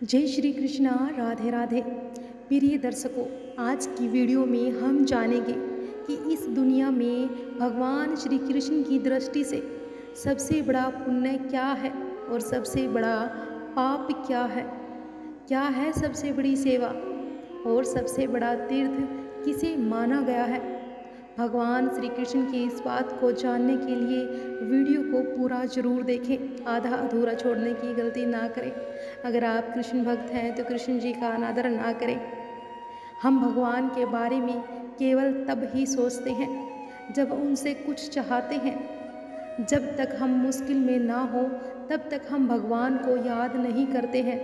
जय श्री कृष्णा। राधे राधे। प्रिय दर्शकों, आज की वीडियो में हम जानेंगे कि इस दुनिया में भगवान श्री कृष्ण की दृष्टि से सबसे बड़ा पुण्य क्या है और सबसे बड़ा पाप क्या है सबसे बड़ी सेवा और सबसे बड़ा तीर्थ किसे माना गया है। भगवान श्री कृष्ण की इस बात को जानने के लिए वीडियो को पूरा जरूर देखें, आधा अधूरा छोड़ने की गलती ना करें। अगर आप कृष्ण भक्त हैं तो कृष्ण जी का अनादर ना करें। हम भगवान के बारे में केवल तब ही सोचते हैं जब उनसे कुछ चाहते हैं। जब तक हम मुश्किल में ना हो तब तक हम भगवान को याद नहीं करते हैं।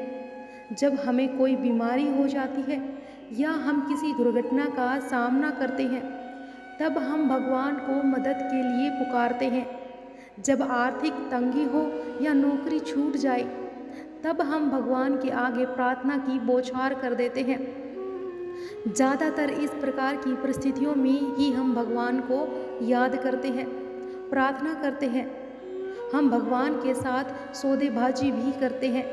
जब हमें कोई बीमारी हो जाती है या हम किसी दुर्घटना का सामना करते हैं तब हम भगवान को मदद के लिए पुकारते हैं। जब आर्थिक तंगी हो या नौकरी छूट जाए तब हम भगवान के आगे प्रार्थना की बौछार कर देते हैं। ज़्यादातर इस प्रकार की परिस्थितियों में ही हम भगवान को याद करते हैं, प्रार्थना करते हैं। हम भगवान के साथ सौदेबाजी भी करते हैं।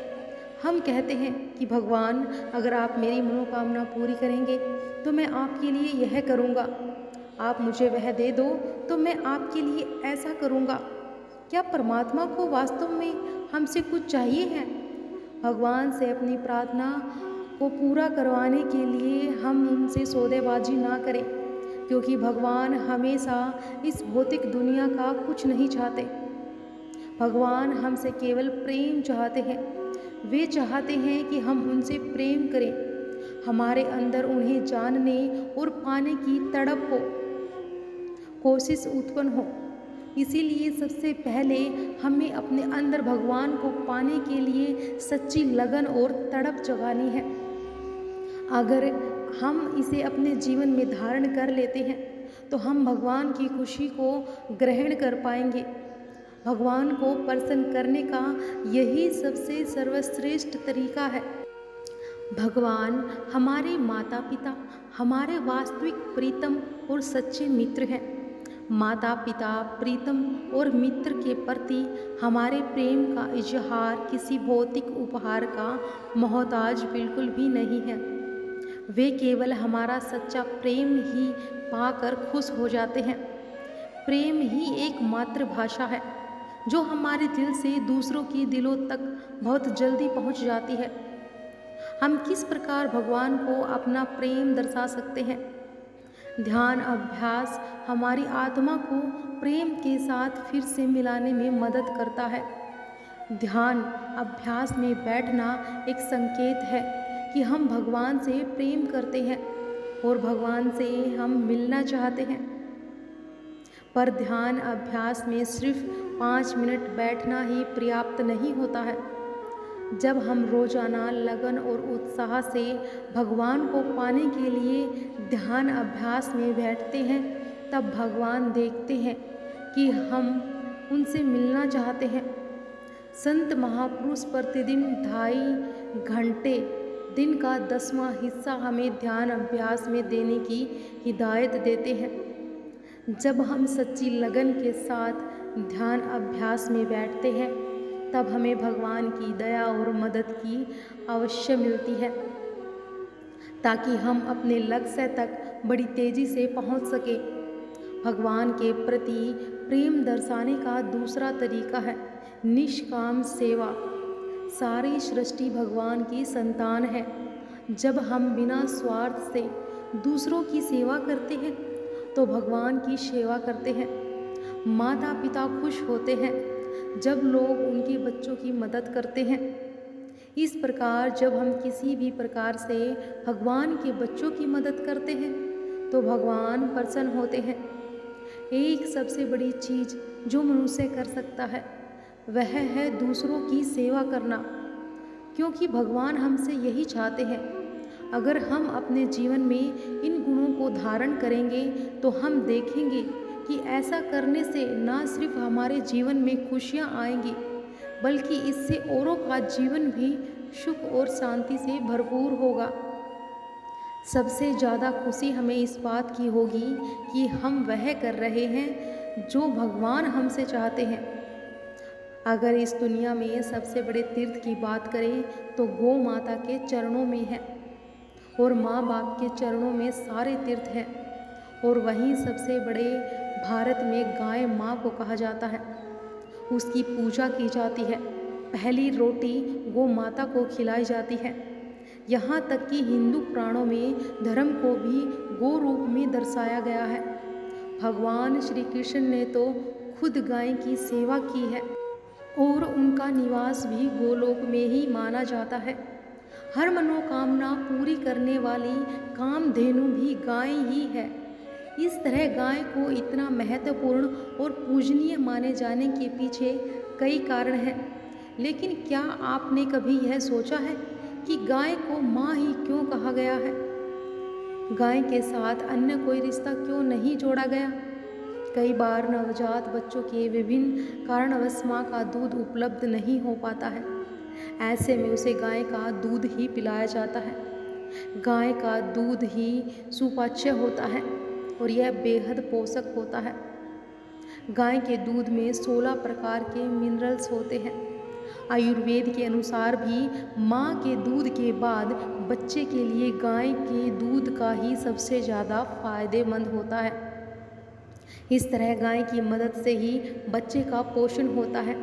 हम कहते हैं कि भगवान, अगर आप मेरी मनोकामना पूरी करेंगे तो मैं आपके लिए यह करूँगा। आप मुझे वह दे दो तो मैं आपके लिए ऐसा करूँगा। क्या परमात्मा को वास्तव में हमसे कुछ चाहिए है? भगवान से अपनी प्रार्थना को पूरा करवाने के लिए हम उनसे सौदेबाजी ना करें, क्योंकि भगवान हमेशा इस भौतिक दुनिया का कुछ नहीं चाहते। भगवान हमसे केवल प्रेम चाहते हैं। वे चाहते हैं कि हम उनसे प्रेम करें, हमारे अंदर उन्हें जानने और पाने की तड़प हो, कोशिश उत्पन्न हो। इसीलिए सबसे पहले हमें अपने अंदर भगवान को पाने के लिए सच्ची लगन और तड़प जगानी है। अगर हम इसे अपने जीवन में धारण कर लेते हैं तो हम भगवान की खुशी को ग्रहण कर पाएंगे। भगवान को प्रसन्न करने का यही सबसे सर्वश्रेष्ठ तरीका है। भगवान हमारे माता पिता, हमारे वास्तविक प्रीतम और सच्चे मित्र हैं। माता पिता, प्रीतम और मित्र के प्रति हमारे प्रेम का इजहार किसी भौतिक उपहार का मोहताज बिल्कुल भी नहीं है। वे केवल हमारा सच्चा प्रेम ही पाकर खुश हो जाते हैं। प्रेम ही एकमात्र भाषा है जो हमारे दिल से दूसरों के दिलों तक बहुत जल्दी पहुंच जाती है। हम किस प्रकार भगवान को अपना प्रेम दर्शा सकते हैं? ध्यान अभ्यास हमारी आत्मा को प्रेम के साथ फिर से मिलाने में मदद करता है। ध्यान अभ्यास में बैठना एक संकेत है कि हम भगवान से प्रेम करते हैं और भगवान से हम मिलना चाहते हैं। पर ध्यान अभ्यास में सिर्फ 5 मिनट बैठना ही पर्याप्त नहीं होता है। जब हम रोजाना लगन और उत्साह से भगवान को पाने के लिए ध्यान अभ्यास में बैठते हैं तब भगवान देखते हैं कि हम उनसे मिलना चाहते हैं। संत महापुरुष प्रतिदिन 2.5 घंटे दिन का 10वां हिस्सा हमें ध्यान अभ्यास में देने की हिदायत देते हैं। जब हम सच्ची लगन के साथ ध्यान अभ्यास में बैठते हैं तब हमें भगवान की दया और मदद की अवश्य मिलती है, ताकि हम अपने लक्ष्य तक बड़ी तेजी से पहुंच सके। भगवान के प्रति प्रेम दर्शाने का दूसरा तरीका है निष्काम सेवा। सारी सृष्टि भगवान की संतान है। जब हम बिना स्वार्थ से दूसरों की सेवा करते हैं तो भगवान की सेवा करते हैं। माता पिता खुश होते हैं जब लोग उनके बच्चों की मदद करते हैं। इस प्रकार जब हम किसी भी प्रकार से भगवान के बच्चों की मदद करते हैं तो भगवान प्रसन्न होते हैं। एक सबसे बड़ी चीज़ जो मनुष्य कर सकता है वह है दूसरों की सेवा करना, क्योंकि भगवान हमसे यही चाहते हैं। अगर हम अपने जीवन में इन गुणों को धारण करेंगे तो हम देखेंगे कि ऐसा करने से न सिर्फ हमारे जीवन में खुशियाँ आएंगी बल्कि इससे औरों का जीवन भी सुख और शांति से भरपूर होगा। सबसे ज़्यादा खुशी हमें इस बात की होगी कि हम वह कर रहे हैं जो भगवान हमसे चाहते हैं। अगर इस दुनिया में सबसे बड़े तीर्थ की बात करें तो गौ माता के चरणों में है, और माँ बाप के चरणों में सारे तीर्थ हैं। और वहीं सबसे बड़े भारत में गाय माँ को कहा जाता है, उसकी पूजा की जाती है। पहली रोटी गौ माता को खिलाई जाती है। यहाँ तक कि हिंदू पुराणों में धर्म को भी गौ रूप में दर्शाया गया है। भगवान श्री कृष्ण ने तो खुद गाय की सेवा की है, और उनका निवास भी गोलोक में ही माना जाता है। हर मनोकामना पूरी करने वाली कामधेनु भी गाय ही है। इस तरह गाय को इतना महत्वपूर्ण और पूजनीय माने जाने के पीछे कई कारण हैं। लेकिन क्या आपने कभी यह सोचा है कि गाय को माँ ही क्यों कहा गया है? गाय के साथ अन्य कोई रिश्ता क्यों नहीं जोड़ा गया? कई बार नवजात बच्चों के विभिन्न कारणवश माँ का दूध उपलब्ध नहीं हो पाता है। ऐसे में उसे गाय का दूध ही पिलाया जाता है। गाय का दूध ही सुपाच्य होता है और यह बेहद पोषक होता है। गाय के दूध में 16 प्रकार के मिनरल्स होते हैं। आयुर्वेद के अनुसार भी माँ के दूध के बाद बच्चे के लिए गाय के दूध का ही सबसे ज़्यादा फायदेमंद होता है। इस तरह गाय की मदद से ही बच्चे का पोषण होता है।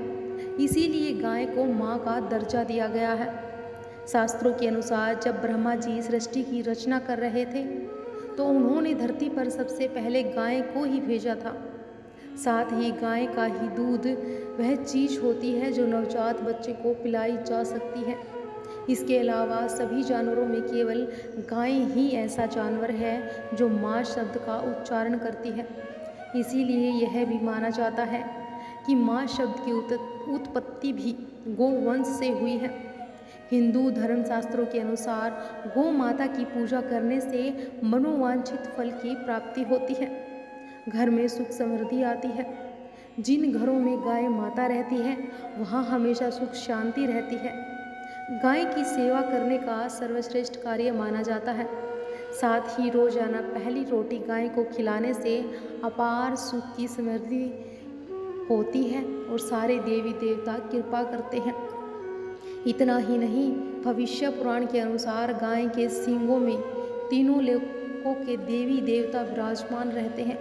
इसीलिए गाय को माँ का दर्जा दिया गया है। शास्त्रों के अनुसार जब ब्रह्मा जी सृष्टि की रचना कर रहे थे तो उन्होंने धरती पर सबसे पहले गाय को ही भेजा था। साथ ही गाय का ही दूध वह चीज़ होती है जो नवजात बच्चे को पिलाई जा सकती है। इसके अलावा सभी जानवरों में केवल गाय ही ऐसा जानवर है जो माँ शब्द का उच्चारण करती है। इसीलिए यह भी माना जाता है कि माँ शब्द की उत्पत्ति भी गोवंश से हुई है। हिंदू धर्मशास्त्रों के अनुसार गौ माता की पूजा करने से मनोवांछित फल की प्राप्ति होती है, घर में सुख समृद्धि आती है। जिन घरों में गाय माता रहती है वहाँ हमेशा सुख शांति रहती है। गाय की सेवा करने का सर्वश्रेष्ठ कार्य माना जाता है। साथ ही रोजाना पहली रोटी गाय को खिलाने से अपार सुख की समृद्धि होती है और सारे देवी देवता कृपा करते हैं। इतना ही नहीं, भविष्य पुराण के अनुसार गाय के सींगों में तीनों लोकों के देवी देवता विराजमान रहते हैं।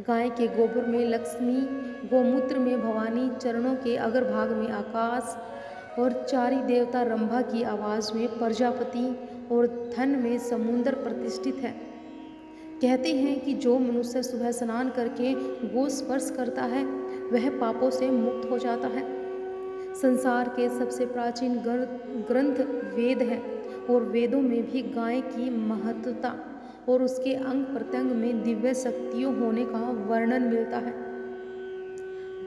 गाय के गोबर में लक्ष्मी, गोमूत्र में भवानी, चरणों के अग्रभाग में आकाश और चारी देवता रंभा की आवाज़ में प्रजापति और धन में समुद्र प्रतिष्ठित है। कहते हैं कि जो मनुष्य सुबह स्नान करके गो स्पर्श करता है वह पापों से मुक्त हो जाता है। संसार के सबसे प्राचीन ग्रंथ वेद है और वेदों में भी गाय की महत्वता और उसके अंग प्रत्यंग में दिव्य शक्तियों होने का वर्णन मिलता है।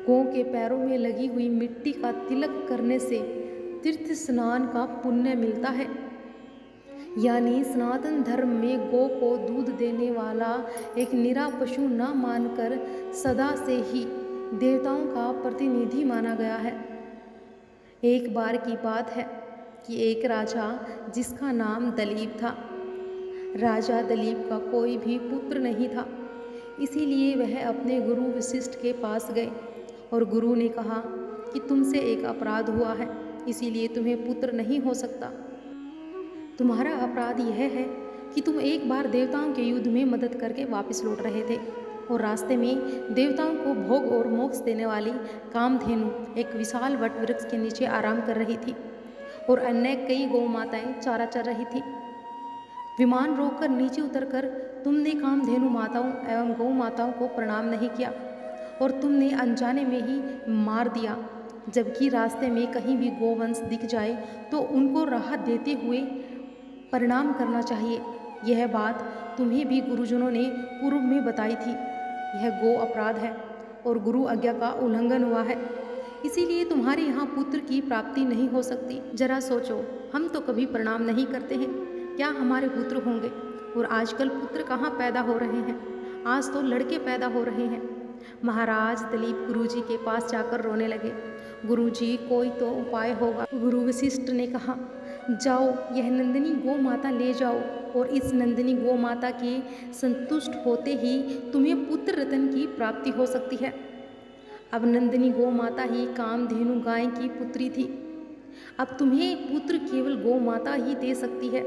गौ के पैरों में लगी हुई मिट्टी का तिलक करने से तीर्थ स्नान का पुण्य मिलता है। यानी सनातन धर्म में गौ को दूध देने वाला एक निरा पशु न मानकर सदा से ही देवताओं का प्रतिनिधि माना गया है। एक बार की बात है कि एक राजा जिसका नाम दलीप था, राजा दलीप का कोई भी पुत्र नहीं था। इसीलिए वह अपने गुरु वशिष्ठ के पास गए और गुरु ने कहा कि तुमसे एक अपराध हुआ है, इसीलिए तुम्हें पुत्र नहीं हो सकता। तुम्हारा अपराध यह है कि तुम एक बार देवताओं के युद्ध में मदद करके वापस लौट रहे थे और रास्ते में देवताओं को भोग और मोक्ष देने वाली कामधेनु एक विशाल वट वृक्ष के नीचे आराम कर रही थी और अन्य कई गौ माताएं चारा चर रही थी। विमान रोककर नीचे उतरकर तुमने कामधेनु माताओं एवं गौ माताओं को प्रणाम नहीं किया और तुमने अनजाने में ही मार दिया। जबकि रास्ते में कहीं भी गोवंश दिख जाए तो उनको राहत देते हुए प्रणाम करना चाहिए। यह बात तुम्हें भी गुरुजनों ने पूर्व में बताई थी। यह गो अपराध है और गुरु आज्ञा का उल्लंघन हुआ है, इसीलिए तुम्हारे यहाँ पुत्र की प्राप्ति नहीं हो सकती। जरा सोचो, हम तो कभी प्रणाम नहीं करते हैं, क्या हमारे पुत्र होंगे? और आजकल पुत्र कहाँ पैदा हो रहे हैं, आज तो लड़के पैदा हो रहे हैं। महाराज दलीप गुरुजी के पास जाकर रोने लगे। गुरुजी, कोई तो उपाय होगा। गुरु वशिष्ठ ने कहा, जाओ यह नंदिनी गौ माता ले जाओ और इस नंदिनी गौ माता के संतुष्ट होते ही तुम्हें पुत्र रत्न की प्राप्ति हो सकती है। अब नंदिनी गौ माता ही कामधेनु गाय की पुत्री थी। अब तुम्हें पुत्र केवल गौ माता ही दे सकती है।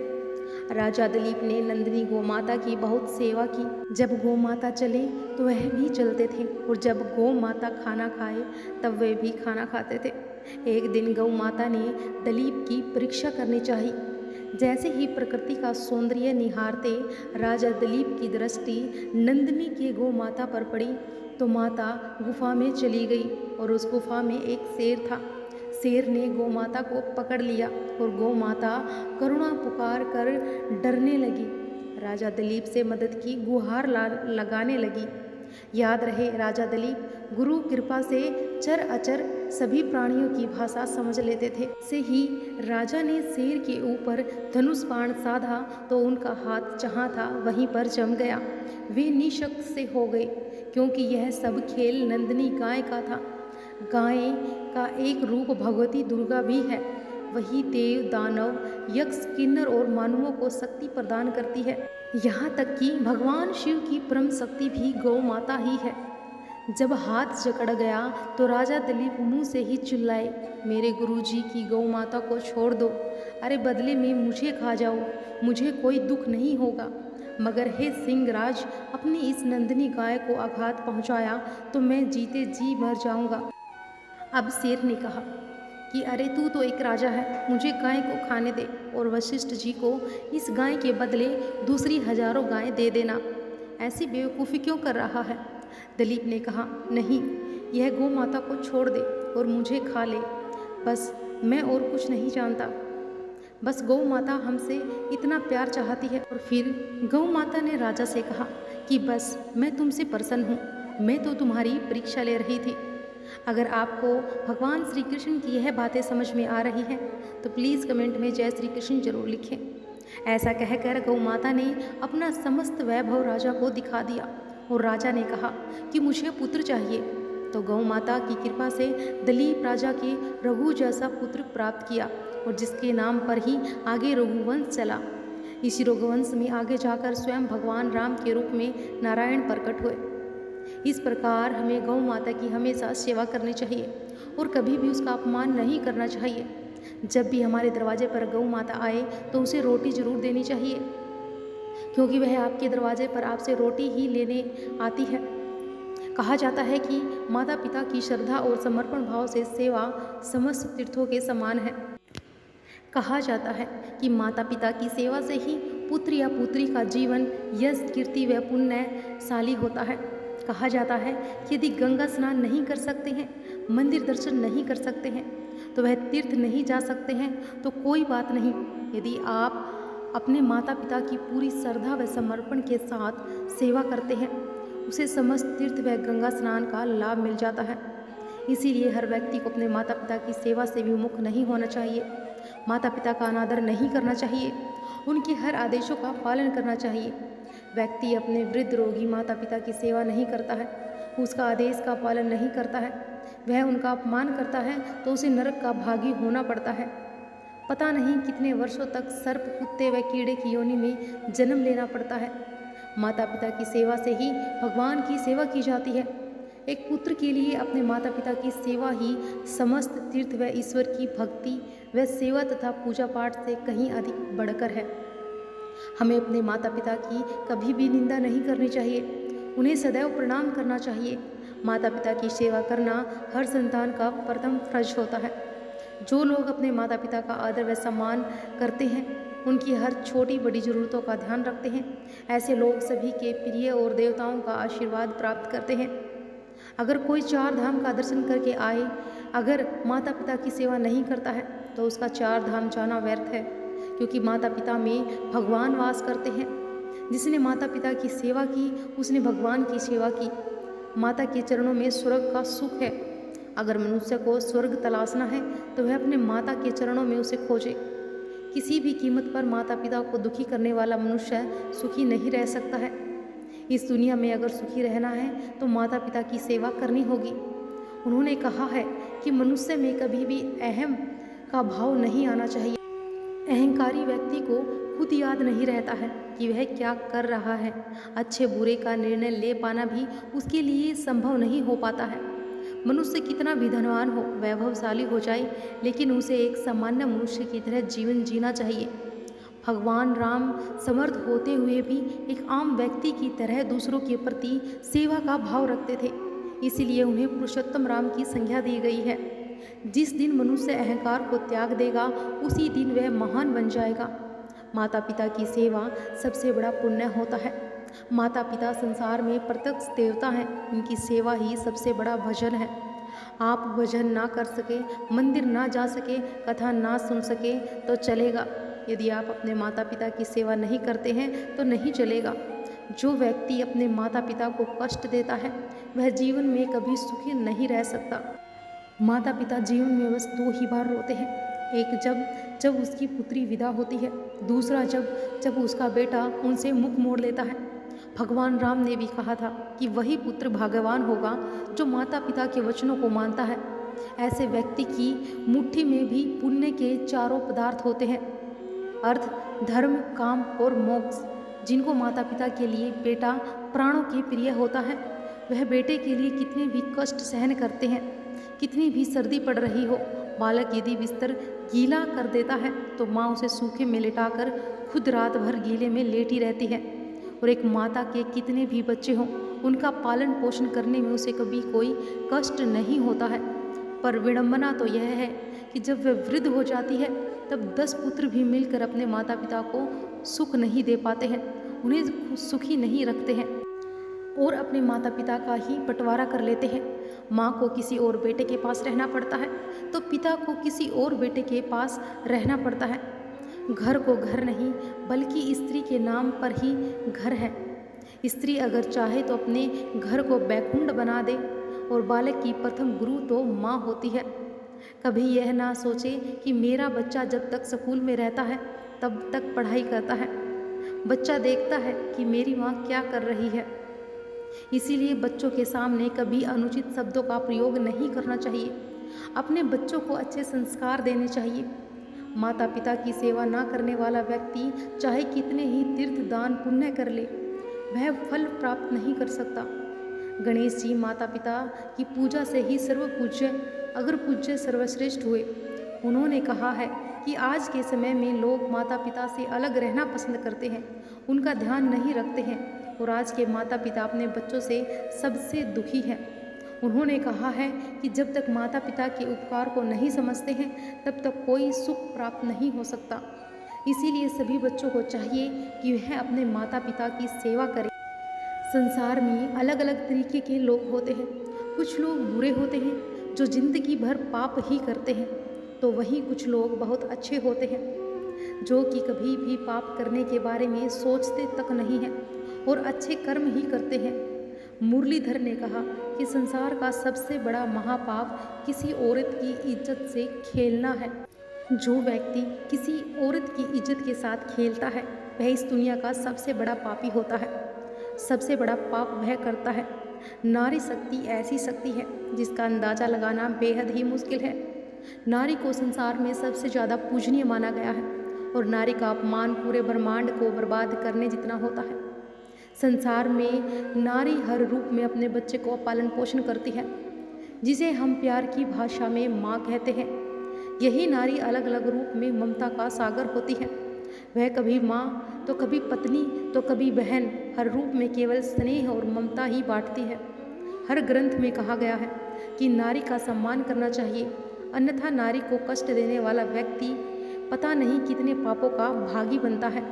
राजा दिलीप ने नंदिनी गौ माता की बहुत सेवा की। जब गौ माता चले तो वह भी चलते थे, और जब गौ माता खाना खाए तब वे भी खाना खाते थे। एक दिन गौ माता ने दिलीप की परीक्षा करनी चाही। जैसे ही प्रकृति का सौंदर्य निहारते राजा दिलीप की दृष्टि नंदिनी की गौ माता पर पड़ी तो माता गुफा में चली गई, और उस गुफा में एक शेर था। शेर ने गौ माता को पकड़ लिया और गौ माता करुणा पुकार कर डरने लगी। राजा दिलीप से मदद की गुहार लगाने लगी। याद रहे, राजा दिलीप गुरु कृपा से चर अचर सभी प्राणियों की भाषा समझ लेते थे। से ही राजा ने शेर के ऊपर धनुष बाण साधा तो उनका हाथ जहाँ था वहीं पर जम गया। वे निशक्त से हो गए, क्योंकि यह सब खेल नंदिनी गाय का था। गाय का एक रूप भगवती दुर्गा भी है। वही देव, दानव, यक्ष, किन्नर और मानवों को शक्ति प्रदान करती है। यहाँ तक कि भगवान शिव की परम शक्ति भी गौ माता ही है। जब हाथ जकड़ गया तो राजा दिलीप मुंह से ही चिल्लाए, मेरे गुरुजी की गौ माता को छोड़ दो। अरे बदले में मुझे खा जाओ, मुझे कोई दुख नहीं होगा। मगर हे सिंहराज, अपनी इस नंदिनी गाय को आघात पहुंचाया तो मैं जीते जी मर जाऊंगा। अब शेर ने कहा कि अरे तू तो एक राजा है, मुझे गाय को खाने दे, और वशिष्ठ जी को इस गाय के बदले दूसरी हजारों गायें दे देना। ऐसी बेवकूफ़ी क्यों कर रहा है? दिलीप ने कहा, नहीं, यह गौ माता को छोड़ दे और मुझे खा ले। बस मैं और कुछ नहीं जानता। बस गौ माता हमसे इतना प्यार चाहती है। और फिर गौ माता ने राजा से कहा कि बस मैं तुमसे प्रसन्न हूँ, मैं तो तुम्हारी परीक्षा ले रही थी। अगर आपको भगवान श्री कृष्ण की यह बातें समझ में आ रही हैं तो प्लीज़ कमेंट में जय श्री कृष्ण जरूर लिखें। ऐसा कहकर गौ माता ने अपना समस्त वैभव राजा को दिखा दिया, और राजा ने कहा कि मुझे पुत्र चाहिए। तो गौ माता की कृपा से दिलीप राजा के रघु जैसा पुत्र प्राप्त किया, और जिसके नाम पर ही आगे रघुवंश चला। इसी रघुवंश में आगे जाकर स्वयं भगवान राम के रूप में नारायण प्रकट हुए। इस प्रकार हमें गौ माता की हमेशा सेवा करनी चाहिए और कभी भी उसका अपमान नहीं करना चाहिए। जब भी हमारे दरवाजे पर गौ माता आए तो उसे रोटी जरूर देनी चाहिए, क्योंकि वह आपके दरवाजे पर आपसे रोटी ही लेने आती है। कहा जाता है कि माता पिता की श्रद्धा और समर्पण भाव से सेवा समस्त तीर्थों के समान है। कहा जाता है कि माता पिता की सेवा से ही पुत्र या पुत्री का जीवन यश, कीर्ति व पुण्यशाली होता है। कहा जाता है कि यदि गंगा स्नान नहीं कर सकते हैं, मंदिर दर्शन नहीं कर सकते हैं, तो वह तीर्थ नहीं जा सकते हैं तो कोई बात नहीं। यदि आप अपने माता पिता की पूरी श्रद्धा व समर्पण के साथ सेवा करते हैं, उसे समस्त तीर्थ व गंगा स्नान का लाभ मिल जाता है। इसीलिए हर व्यक्ति को अपने माता पिता की सेवा से विमुख नहीं होना चाहिए। माता पिता का अनादर नहीं करना चाहिए, उनके हर आदेशों का पालन करना चाहिए। व्यक्ति अपने वृद्ध रोगी माता पिता की सेवा नहीं करता है, उसका आदेश का पालन नहीं करता है, वह उनका अपमान करता है तो उसे नरक का भागी होना पड़ता है। पता नहीं कितने वर्षों तक सर्प, कुत्ते व कीड़े की योनि में जन्म लेना पड़ता है। माता पिता की सेवा से ही भगवान की सेवा की जाती है। एक पुत्र के लिए अपने माता पिता की सेवा ही समस्त तीर्थ व ईश्वर की भक्ति व सेवा तथा पूजा पाठ से कहीं अधिक बढ़कर है। हमें अपने माता पिता की कभी भी निंदा नहीं करनी चाहिए, उन्हें सदैव प्रणाम करना चाहिए। माता पिता की सेवा करना हर संतान का प्रथम फर्ज होता है। जो लोग अपने माता पिता का आदर व सम्मान करते हैं, उनकी हर छोटी बड़ी ज़रूरतों का ध्यान रखते हैं, ऐसे लोग सभी के प्रिय और देवताओं का आशीर्वाद प्राप्त करते हैं। अगर कोई 4 धाम का दर्शन करके आए, अगर माता पिता की सेवा नहीं करता है तो उसका 4 धाम जाना व्यर्थ है, क्योंकि माता पिता में भगवान वास करते हैं। जिसने माता पिता की सेवा की, उसने भगवान की सेवा की। माता के चरणों में स्वर्ग का सुख है। अगर मनुष्य को स्वर्ग तलाशना है तो वह अपने माता के चरणों में उसे खोजे। किसी भी कीमत पर माता पिता को दुखी करने वाला मनुष्य सुखी नहीं रह सकता है। इस दुनिया में अगर सुखी रहना है तो माता पिता की सेवा करनी होगी। उन्होंने कहा है कि मनुष्य में कभी भी अहम का भाव नहीं आना चाहिए। अहंकारी व्यक्ति को खुद याद नहीं रहता है कि वह क्या कर रहा है। अच्छे बुरे का निर्णय ले पाना भी उसके लिए संभव नहीं हो पाता है। मनुष्य कितना भी धनवान हो, वैभवशाली हो जाए, लेकिन उसे एक सामान्य मनुष्य की तरह जीवन जीना चाहिए। भगवान राम समर्थ होते हुए भी एक आम व्यक्ति की तरह दूसरों के प्रति सेवा का भाव रखते थे। इसीलिए उन्हें पुरुषोत्तम राम की संज्ञा दी गई है। जिस दिन मनुष्य अहंकार को त्याग देगा, उसी दिन वह महान बन जाएगा। माता पिता की सेवा सबसे बड़ा पुण्य होता है। माता पिता संसार में प्रत्यक्ष देवता हैं, इनकी सेवा ही सबसे बड़ा भजन है। आप भजन ना कर सके, मंदिर ना जा सके, कथा ना सुन सके तो चलेगा। यदि आप अपने माता पिता की सेवा नहीं करते हैं तो नहीं चलेगा। जो व्यक्ति अपने माता पिता को कष्ट देता है, वह जीवन में कभी सुखी नहीं रह सकता। माता पिता जीवन में बस 2 ही बार रोते हैं। एक जब उसकी पुत्री विदा होती है, दूसरा जब उसका बेटा उनसे मुख मोड़ लेता है। भगवान राम ने भी कहा था कि वही पुत्र भाग्यवान होगा जो माता पिता के वचनों को मानता है। ऐसे व्यक्ति की मुट्ठी में भी पुण्य के चारों पदार्थ होते हैं, अर्थ, धर्म, काम और मोक्ष। जिनको माता पिता के लिए बेटा प्राणों के प्रिय होता है, वह बेटे के लिए कितने भी कष्ट सहन करते हैं। कितनी भी सर्दी पड़ रही हो, बालक यदि बिस्तर गीला कर देता है तो माँ उसे सूखे में लिटाकर खुद रात भर गीले में लेटी रहती है। और एक माता के कितने भी बच्चे हों, उनका पालन पोषण करने में उसे कभी कोई कष्ट नहीं होता है। पर विडंबना तो यह है कि जब वह वृद्ध हो जाती है, तब 10 पुत्र भी मिलकर अपने माता पिता को सुख नहीं दे पाते हैं, उन्हें सुखी नहीं रखते हैं और अपने माता पिता का ही बंटवारा कर लेते हैं। माँ को किसी और बेटे के पास रहना पड़ता है तो पिता को किसी और बेटे के पास रहना पड़ता है। घर को घर नहीं, बल्कि स्त्री के नाम पर ही घर है। स्त्री अगर चाहे तो अपने घर को बैकुंठ बना दे, और बालक की प्रथम गुरु तो माँ होती है। कभी यह ना सोचे कि मेरा बच्चा जब तक स्कूल में रहता है तब तक पढ़ाई करता है। बच्चा देखता है कि मेरी माँ क्या कर रही है। इसीलिए बच्चों के सामने कभी अनुचित शब्दों का प्रयोग नहीं करना चाहिए। अपने बच्चों को अच्छे संस्कार देने चाहिए। माता पिता की सेवा ना करने वाला व्यक्ति चाहे कितने ही तीर्थ दान पुण्य कर ले, वह फल प्राप्त नहीं कर सकता। गणेश जी माता पिता की पूजा से ही सर्व पूज्य, अगर पूज्य सर्वश्रेष्ठ हुए। उन्होंने कहा है कि आज के समय में लोग माता पिता से अलग रहना पसंद करते हैं, उनका ध्यान नहीं रखते हैं, और आज के माता पिता अपने बच्चों से सबसे दुखी हैं। उन्होंने कहा है कि जब तक माता पिता के उपकार को नहीं समझते हैं, तब तक कोई सुख प्राप्त नहीं हो सकता। इसीलिए सभी बच्चों को चाहिए कि वह अपने माता पिता की सेवा करें। संसार में अलग अलग तरीके के लोग होते हैं। कुछ लोग बुरे होते हैं जो जिंदगी भर पाप ही करते हैं, तो वहीं कुछ लोग बहुत अच्छे होते हैं जो कि कभी भी पाप करने के बारे में सोचते तक नहीं हैं और अच्छे कर्म ही करते हैं। मुरलीधर ने कहा कि संसार का सबसे बड़ा महापाप किसी औरत की इज्जत से खेलना है। जो व्यक्ति किसी औरत की इज्जत के साथ खेलता है, वह इस दुनिया का सबसे बड़ा पापी होता है। सबसे बड़ा पाप वह करता है। नारी शक्ति ऐसी शक्ति है जिसका अंदाज़ा लगाना बेहद ही मुश्किल है। नारी को संसार में सबसे ज़्यादा पूजनीय माना गया है और नारी का अपमान पूरे ब्रह्मांड को बर्बाद करने जितना होता है। संसार में नारी हर रूप में अपने बच्चे को पालन पोषण करती है, जिसे हम प्यार की भाषा में माँ कहते हैं। यही नारी अलग अलग रूप में ममता का सागर होती है। वह कभी माँ तो कभी पत्नी तो कभी बहन, हर रूप में केवल स्नेह और ममता ही बांटती है। हर ग्रंथ में कहा गया है कि नारी का सम्मान करना चाहिए, अन्यथा नारी को कष्ट देने वाला व्यक्ति पता नहीं कितने पापों का भागी बनता है।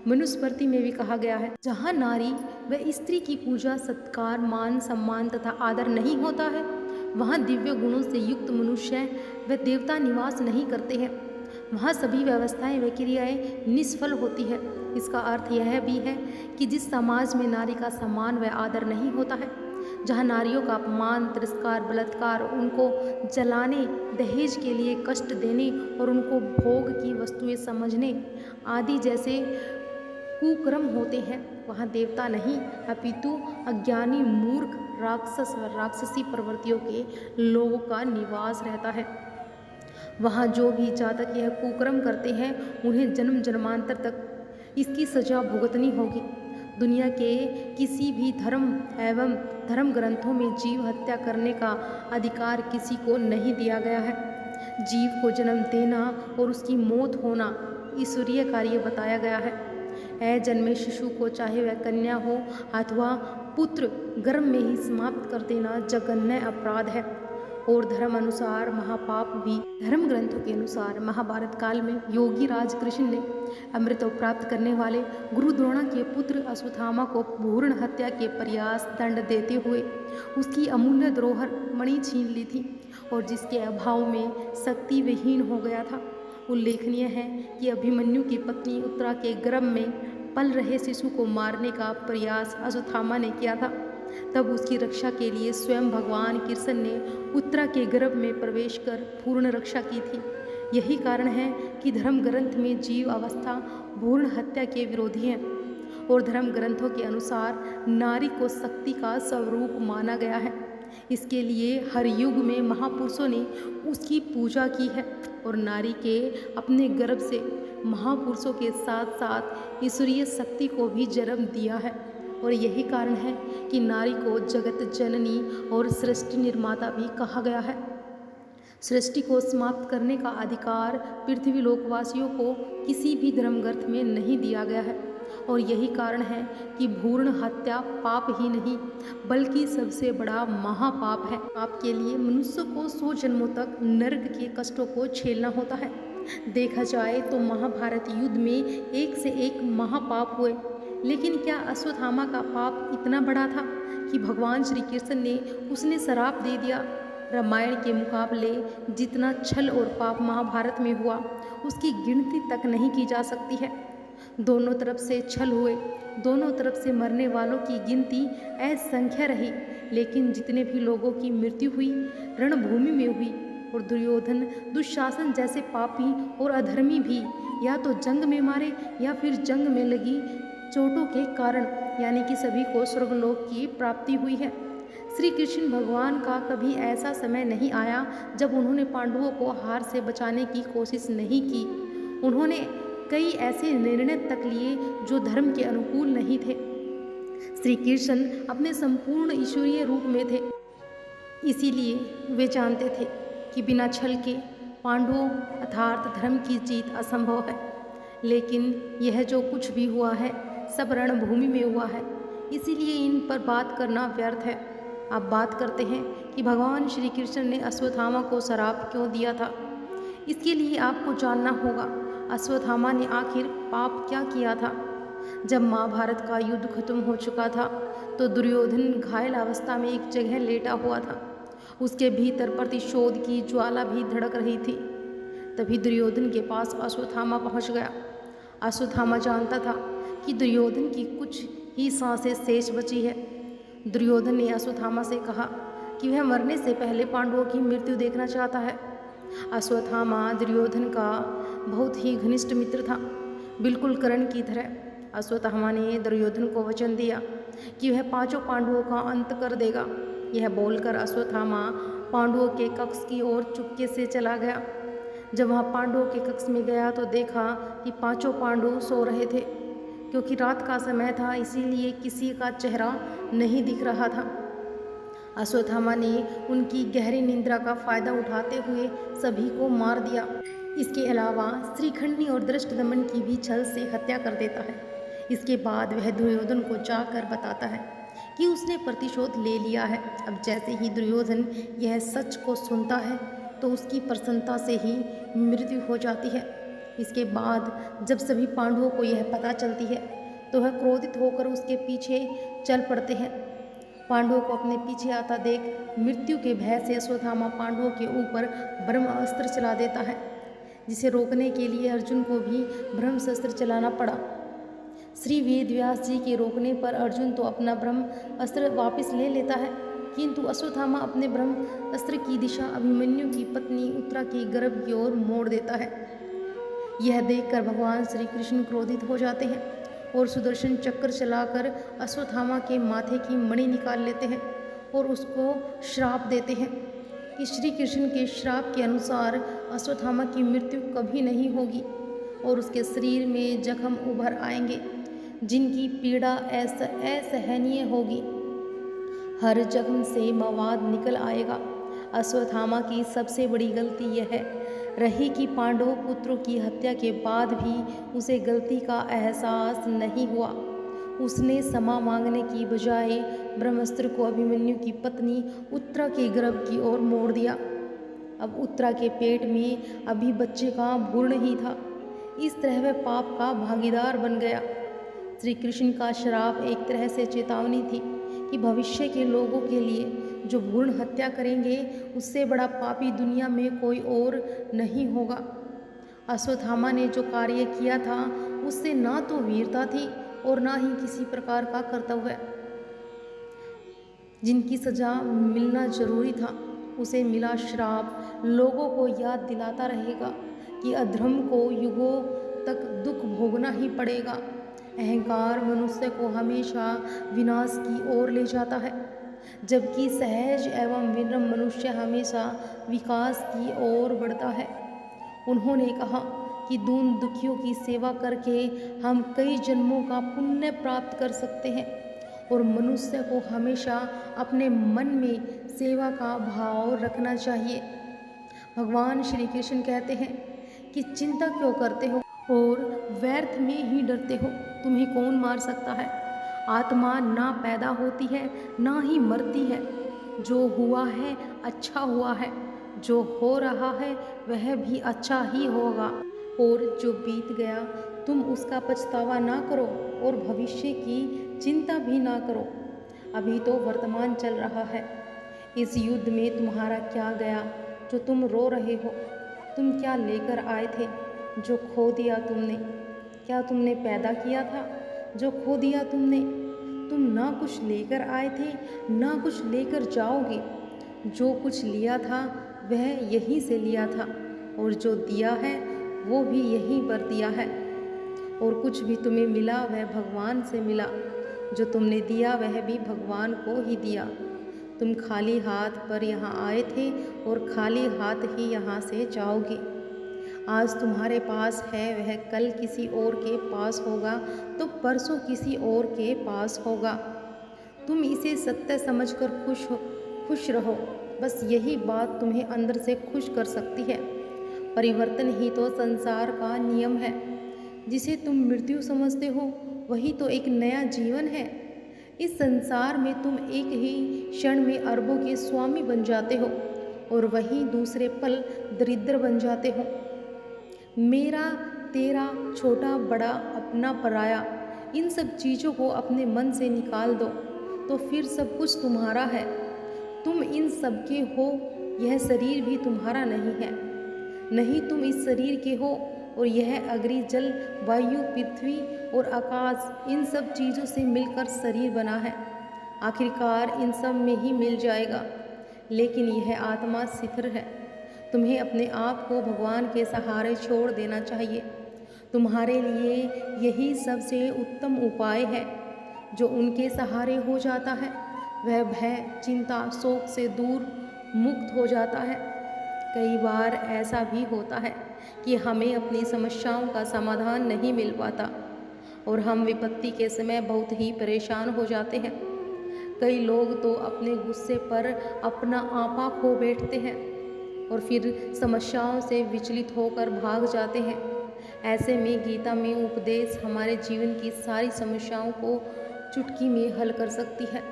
मनुस्मृति में भी कहा गया है, जहाँ नारी व स्त्री की पूजा, सत्कार, मान सम्मान तथा आदर नहीं होता है, वहाँ दिव्य गुणों से युक्त मनुष्य व देवता निवास नहीं करते हैं। वहाँ सभी व्यवस्थाएं व क्रियाएं निष्फल होती है। इसका अर्थ यह भी है कि जिस समाज में नारी का सम्मान व आदर नहीं होता है, जहाँ नारियों का अपमान, तिरस्कार, बलात्कार, उनको जलाने, दहेज के लिए कष्ट देने और उनको भोग की वस्तुएं समझने आदि जैसे कुकर्म होते हैं, वहाँ देवता नहीं अपितु अज्ञानी, मूर्ख, राक्षस व राक्षसी प्रवृत्तियों के लोगों का निवास रहता है। वहाँ जो भी जातक यह कुकर्म करते हैं, उन्हें जन्म जन्मांतर तक इसकी सजा भुगतनी होगी। दुनिया के किसी भी धर्म एवं धर्म ग्रंथों में जीव हत्या करने का अधिकार किसी को नहीं दिया गया है। जीव को जन्म देना और उसकी मौत होना ईश्वरीय कार्य बताया गया है। जन्मे शिशु को चाहे वह कन्या हो अथवा पुत्र गर्भ में ही समाप्त कर देना जघन्य अपराध है और धर्म अनुसार महापाप भी। धर्म ग्रंथों के अनुसार महाभारत काल में योगी राज कृष्ण ने अमृत प्राप्त करने वाले गुरु द्रोणा के पुत्र अश्वत्थामा को भ्रूण हत्या के प्रयास दंड देते हुए उसकी अमूल्य धरोहर मणि छीन ली थी और जिसके अभाव में शक्ति विहीन हो गया था। उल्लेखनीय है कि अभिमन्यु की पत्नी उत्तरा के गर्भ में पल रहे शिशु को मारने का प्रयास अश्वत्थामा ने किया था। तब उसकी रक्षा के लिए स्वयं भगवान कृष्ण ने उत्तरा के गर्भ में प्रवेश कर पूर्ण रक्षा की थी। यही कारण है कि धर्म ग्रंथ में जीव अवस्था भ्रूण हत्या के विरोधी है और धर्म ग्रंथों के अनुसार नारी को शक्ति का स्वरूप माना गया है। इसके लिए हर युग में महापुरुषों ने उसकी पूजा की है और नारी के अपने गर्भ से महापुरुषों के साथ साथ ईश्वरीय शक्ति को भी जन्म दिया है और यही कारण है कि नारी को जगत जननी और सृष्टि निर्माता भी कहा गया है। सृष्टि को समाप्त करने का अधिकार पृथ्वी लोकवासियों को किसी भी धर्म ग्रंथ में नहीं दिया गया है और यही कारण है कि भ्रूण हत्या पाप ही नहीं बल्कि सबसे बड़ा महापाप है। पाप के लिए मनुष्य को 100 जन्मों तक नरक के कष्टों को झेलना होता है। देखा जाए तो महाभारत युद्ध में एक से एक महापाप हुए, लेकिन क्या अश्वत्थामा का पाप इतना बड़ा था कि भगवान श्री कृष्ण ने उसने श्राप दे दिया। रामायण के मुकाबले जितना छल और पाप महाभारत में हुआ उसकी गिनती तक नहीं की जा सकती है। दोनों तरफ से छल हुए, दोनों तरफ से मरने वालों की गिनती असंख्य रही, लेकिन जितने भी लोगों की मृत्यु हुई रणभूमि में हुई और दुर्योधन दुशासन जैसे पापी और अधर्मी भी या तो जंग में मारे या फिर जंग में लगी चोटों के कारण, यानी कि सभी को स्वर्गलोक की प्राप्ति हुई है। श्री कृष्ण भगवान का कभी ऐसा समय नहीं आया जब उन्होंने पांडवों को हार से बचाने की कोशिश नहीं की। उन्होंने कई ऐसे निर्णय तक लिए जो धर्म के अनुकूल नहीं थे। श्री कृष्ण अपने संपूर्ण ईश्वरीय रूप में थे, इसीलिए वे जानते थे कि बिना छल के पांडवों अर्थात धर्म की जीत असंभव है। लेकिन यह जो कुछ भी हुआ है सब रणभूमि में हुआ है, इसीलिए इन पर बात करना व्यर्थ है। अब बात करते हैं कि भगवान श्री कृष्ण ने अश्वत्थामा को श्राप क्यों दिया था। इसके लिए आपको जानना होगा अश्वत्थामा ने आखिर पाप क्या किया था। जब महाभारत का युद्ध खत्म हो चुका था तो दुर्योधन घायल अवस्था में एक जगह लेटा हुआ था। उसके भीतर प्रतिशोध की ज्वाला भी धड़क रही थी। तभी दुर्योधन के पास अश्वत्थामा पहुंच गया। अश्वत्थामा जानता था कि दुर्योधन की कुछ ही सांसें शेष बची है। दुर्योधन ने अश्वत्थामा से कहा कि वह मरने से पहले पांडवों की मृत्यु देखना चाहता है। अश्वत्थामा दुर्योधन का बहुत ही घनिष्ठ मित्र था, बिल्कुल कर्ण की तरह। अश्वत्थामा ने दुर्योधन को वचन दिया कि वह 5 पांडवों का अंत कर देगा। यह बोलकर अश्वत्थामा पांडवों के कक्ष की ओर चुपके से चला गया। जब वह पांडवों के कक्ष में गया तो देखा कि 5 पांडव सो रहे थे। क्योंकि रात का समय था इसीलिए किसी का चेहरा नहीं दिख रहा था। अश्वत्थामा ने उनकी गहरी निद्रा का फायदा उठाते हुए सभी को मार दिया। इसके अलावा श्रीखंडी और धृष्टद्युम्न की भी छल से हत्या कर देता है। इसके बाद वह दुर्योधन को जाकर बताता है कि उसने प्रतिशोध ले लिया है। अब जैसे ही दुर्योधन यह सच को सुनता है तो उसकी प्रसन्नता से ही मृत्यु हो जाती है। इसके बाद जब सभी पांडवों को यह पता चलती है तो वह क्रोधित होकर उसके पीछे चल पड़ते हैं। पांडवों को अपने पीछे आता देख मृत्यु के भय से अश्वत्थामा पांडवों के ऊपर ब्रह्मास्त्र चला देता है, जिसे रोकने के लिए अर्जुन को भी ब्रह्मास्त्र चलाना पड़ा। श्री वेदव्यास जी के रोकने पर अर्जुन तो अपना ब्रह्मास्त्र वापस ले लेता है, किंतु अश्वत्थामा अपने ब्रह्मास्त्र की दिशा अभिमन्यु की पत्नी उत्तरा के गर्भ की ओर मोड़ देता है। यह देखकर भगवान श्री कृष्ण क्रोधित हो जाते हैं और सुदर्शन चक्र चलाकर अश्वत्थामा के माथे की मणि निकाल लेते हैं और उसको श्राप देते हैं कि श्री कृष्ण के श्राप के अनुसार अश्वत्थामा की मृत्यु कभी नहीं होगी और उसके शरीर में जख्म उभर आएंगे। जिनकी पीड़ा असहनीय होगी। हर जख्म से मवाद निकल आएगा। अश्वत्थामा की सबसे बड़ी गलती यह रही कि पांडव पुत्रों की हत्या के बाद भी उसे गलती का एहसास नहीं हुआ। उसने क्षमा मांगने की बजाय ब्रह्मास्त्र को अभिमन्यु की पत्नी उत्तरा के गर्भ की ओर मोड़ दिया। अब उत्तरा के पेट में अभी बच्चे का भ्रूण ही था। इस तरह वह पाप का भागीदार बन गया। श्री कृष्ण का श्राप एक तरह से चेतावनी थी कि भविष्य के लोगों के लिए जो भ्रूण हत्या करेंगे उससे बड़ा पापी दुनिया में कोई और नहीं होगा। अश्वत्थामा ने जो कार्य किया था उससे ना तो वीरता थी और ना ही किसी प्रकार का कर्तव्य। जिनकी सजा मिलना जरूरी था उसे मिला श्राप लोगों को याद दिलाता रहेगा कि अधर्म को युगों तक दुख भोगना ही पड़ेगा। अहंकार मनुष्य को हमेशा विनाश की ओर ले जाता है, जबकि सहज एवं विनम्र मनुष्य हमेशा विकास की ओर बढ़ता है। उन्होंने कहा कि दीन दुखियों की सेवा करके हम कई जन्मों का पुण्य प्राप्त कर सकते हैं और मनुष्य को हमेशा अपने मन में सेवा का भाव रखना चाहिए। भगवान श्री कृष्ण कहते हैं कि चिंता क्यों करते हो और व्यर्थ में ही डरते हो। तुम्हें कौन मार सकता है? आत्मा ना पैदा होती है ना ही मरती है। जो हुआ है अच्छा हुआ है, जो हो रहा है वह भी अच्छा ही होगा, और जो बीत गया तुम उसका पछतावा ना करो और भविष्य की चिंता भी ना करो। अभी तो वर्तमान चल रहा है। इस युद्ध में तुम्हारा क्या गया जो तुम रो रहे हो? तुम क्या लेकर आए थे जो खो दिया तुमने? क्या तुमने पैदा किया था जो खो दिया तुमने? तुम ना कुछ लेकर आए थे ना कुछ लेकर जाओगे। जो कुछ लिया था वह यहीं से लिया था और जो दिया है वो भी यहीं पर दिया है, और कुछ भी तुम्हें मिला वह भगवान से मिला। जो तुमने दिया वह भी भगवान को ही दिया। तुम खाली हाथ पर यहाँ आए थे और खाली हाथ ही यहाँ से जाओगे। आज तुम्हारे पास है वह कल किसी और के पास होगा तो परसों किसी और के पास होगा। तुम इसे सत्य समझकर खुश रहो। बस यही बात तुम्हें अंदर से खुश कर सकती है। परिवर्तन ही तो संसार का नियम है। जिसे तुम मृत्यु समझते हो वही तो एक नया जीवन है। इस संसार में तुम एक ही क्षण में अरबों के स्वामी बन जाते हो और वहीं दूसरे पल दरिद्र बन जाते हो। मेरा तेरा, छोटा बड़ा, अपना पराया, इन सब चीज़ों को अपने मन से निकाल दो तो फिर सब कुछ तुम्हारा है। तुम इन सब के हो। यह शरीर भी तुम्हारा नहीं है। नहीं तुम इस शरीर के हो, और यह अग्नि, जल, वायु, पृथ्वी और आकाश इन सब चीज़ों से मिलकर शरीर बना है। आखिरकार इन सब में ही मिल जाएगा। लेकिन यह आत्मा शिथिल है। तुम्हें अपने आप को भगवान के सहारे छोड़ देना चाहिए। तुम्हारे लिए यही सबसे उत्तम उपाय है। जो उनके सहारे हो जाता है वह भय, चिंता, शोक से दूर मुक्त हो जाता है। कई बार ऐसा भी होता है कि हमें अपनी समस्याओं का समाधान नहीं मिल पाता और हम विपत्ति के समय बहुत ही परेशान हो जाते हैं। कई लोग तो अपने गुस्से पर अपना आपा खो बैठते हैं और फिर समस्याओं से विचलित होकर भाग जाते हैं। ऐसे में गीता में उपदेश हमारे जीवन की सारी समस्याओं को चुटकी में हल कर सकती है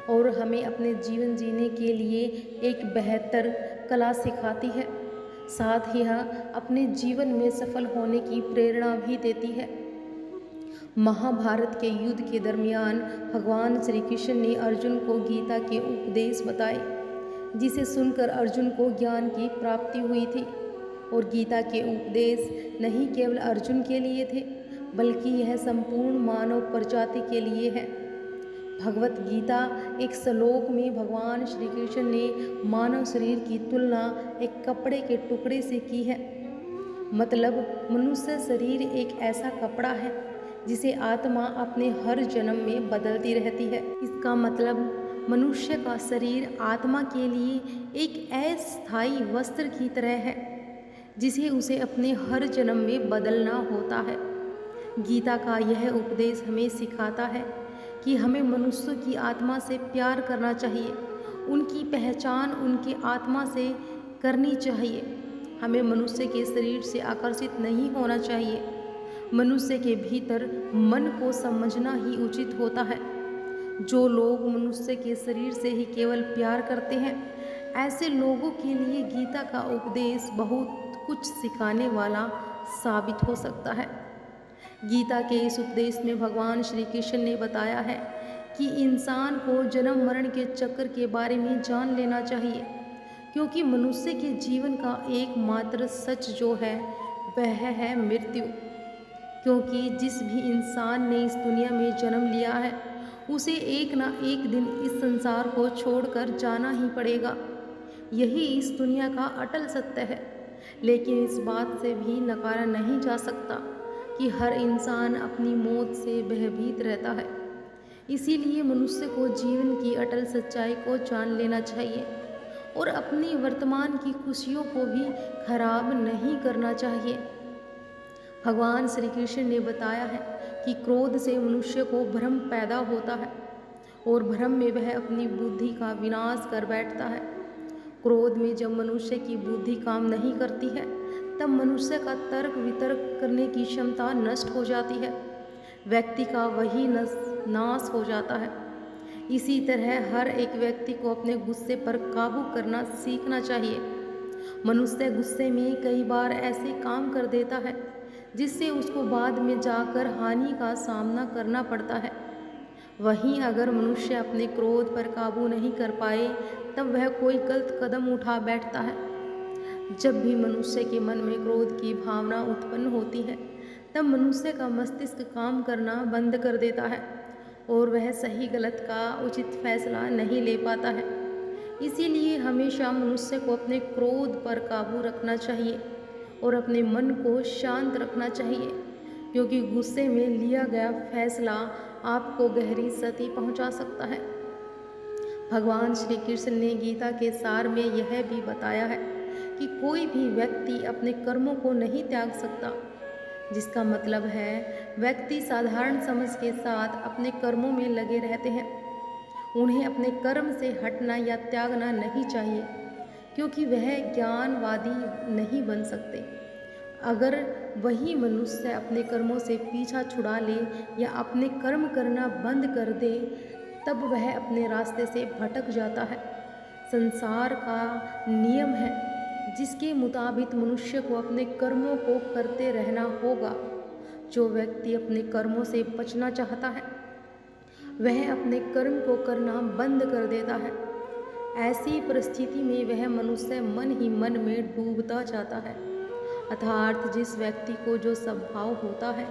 और हमें अपने जीवन जीने के लिए एक बेहतर कला सिखाती है। साथ ही अपने जीवन में सफल होने की प्रेरणा भी देती है। महाभारत के युद्ध के दरमियान भगवान श्री कृष्ण ने अर्जुन को गीता के उपदेश बताए, जिसे सुनकर अर्जुन को ज्ञान की प्राप्ति हुई थी। और गीता के उपदेश नहीं केवल अर्जुन के लिए थे, बल्कि यह संपूर्ण मानव प्रजाति के लिए है। भगवत गीता एक श्लोक में भगवान श्री कृष्ण ने मानव शरीर की तुलना एक कपड़े के टुकड़े से की है। मतलब मनुष्य शरीर एक ऐसा कपड़ा है जिसे आत्मा अपने हर जन्म में बदलती रहती है। इसका मतलब मनुष्य का शरीर आत्मा के लिए एक अस्थायी वस्त्र की तरह है जिसे उसे अपने हर जन्म में बदलना होता है। गीता का यह उपदेश हमें सिखाता है कि हमें मनुष्य की आत्मा से प्यार करना चाहिए, उनकी पहचान उनकी आत्मा से करनी चाहिए। हमें मनुष्य के शरीर से आकर्षित नहीं होना चाहिए। मनुष्य के भीतर मन को समझना ही उचित होता है। जो लोग मनुष्य के शरीर से ही केवल प्यार करते हैं, ऐसे लोगों के लिए गीता का उपदेश बहुत कुछ सिखाने वाला साबित हो सकता है। गीता के इस उपदेश में भगवान श्री कृष्ण ने बताया है कि इंसान को जन्म मरण के चक्र के बारे में जान लेना चाहिए, क्योंकि मनुष्य के जीवन का एकमात्र सच जो है वह है मृत्यु। क्योंकि जिस भी इंसान ने इस दुनिया में जन्म लिया है, उसे एक ना एक दिन इस संसार को छोड़कर जाना ही पड़ेगा। यही इस दुनिया का अटल सत्य है। लेकिन इस बात से भी नकारा नहीं जा सकता कि हर इंसान अपनी मौत से भयभीत रहता है। इसीलिए मनुष्य को जीवन की अटल सच्चाई को जान लेना चाहिए और अपनी वर्तमान की खुशियों को भी खराब नहीं करना चाहिए। भगवान श्री कृष्ण ने बताया है कि क्रोध से मनुष्य को भ्रम पैदा होता है और भ्रम में वह अपनी बुद्धि का विनाश कर बैठता है। क्रोध में जब मनुष्य की बुद्धि काम नहीं करती है, तब मनुष्य का तर्क वितर्क करने की क्षमता नष्ट हो जाती है। व्यक्ति का वही नाश हो जाता है। इसी तरह हर एक व्यक्ति को अपने गुस्से पर काबू करना सीखना चाहिए। मनुष्य गुस्से में कई बार ऐसे काम कर देता है जिससे उसको बाद में जाकर हानि का सामना करना पड़ता है। वहीं अगर मनुष्य अपने क्रोध पर काबू नहीं कर पाए, तब वह कोई गलत कदम उठा बैठता है। जब भी मनुष्य के मन में क्रोध की भावना उत्पन्न होती है, तब मनुष्य का मस्तिष्क काम करना बंद कर देता है और वह सही गलत का उचित फैसला नहीं ले पाता है। इसीलिए हमेशा मनुष्य को अपने क्रोध पर काबू रखना चाहिए और अपने मन को शांत रखना चाहिए, क्योंकि गुस्से में लिया गया फैसला आपको गहरी क्षति पहुंचा सकता है। भगवान श्री कृष्ण ने गीता के सार में यह भी बताया है कि कोई भी व्यक्ति अपने कर्मों को नहीं त्याग सकता, जिसका मतलब है व्यक्ति साधारण समझ के साथ अपने कर्मों में लगे रहते हैं। उन्हें अपने कर्म से हटना या त्यागना नहीं चाहिए, क्योंकि वह ज्ञानवादी नहीं बन सकते। अगर वही मनुष्य अपने कर्मों से पीछा छुड़ा ले या अपने कर्म करना बंद कर दे, तब वह अपने रास्ते से भटक जाता है। संसार का नियम है जिसके मुताबिक मनुष्य को अपने कर्मों को करते रहना होगा। जो व्यक्ति अपने कर्मों से बचना चाहता है, वह अपने कर्म को करना बंद कर देता है। ऐसी परिस्थिति में वह मनुष्य मन ही मन में डूबता जाता है। अर्थात जिस व्यक्ति को जो स्वभाव होता है,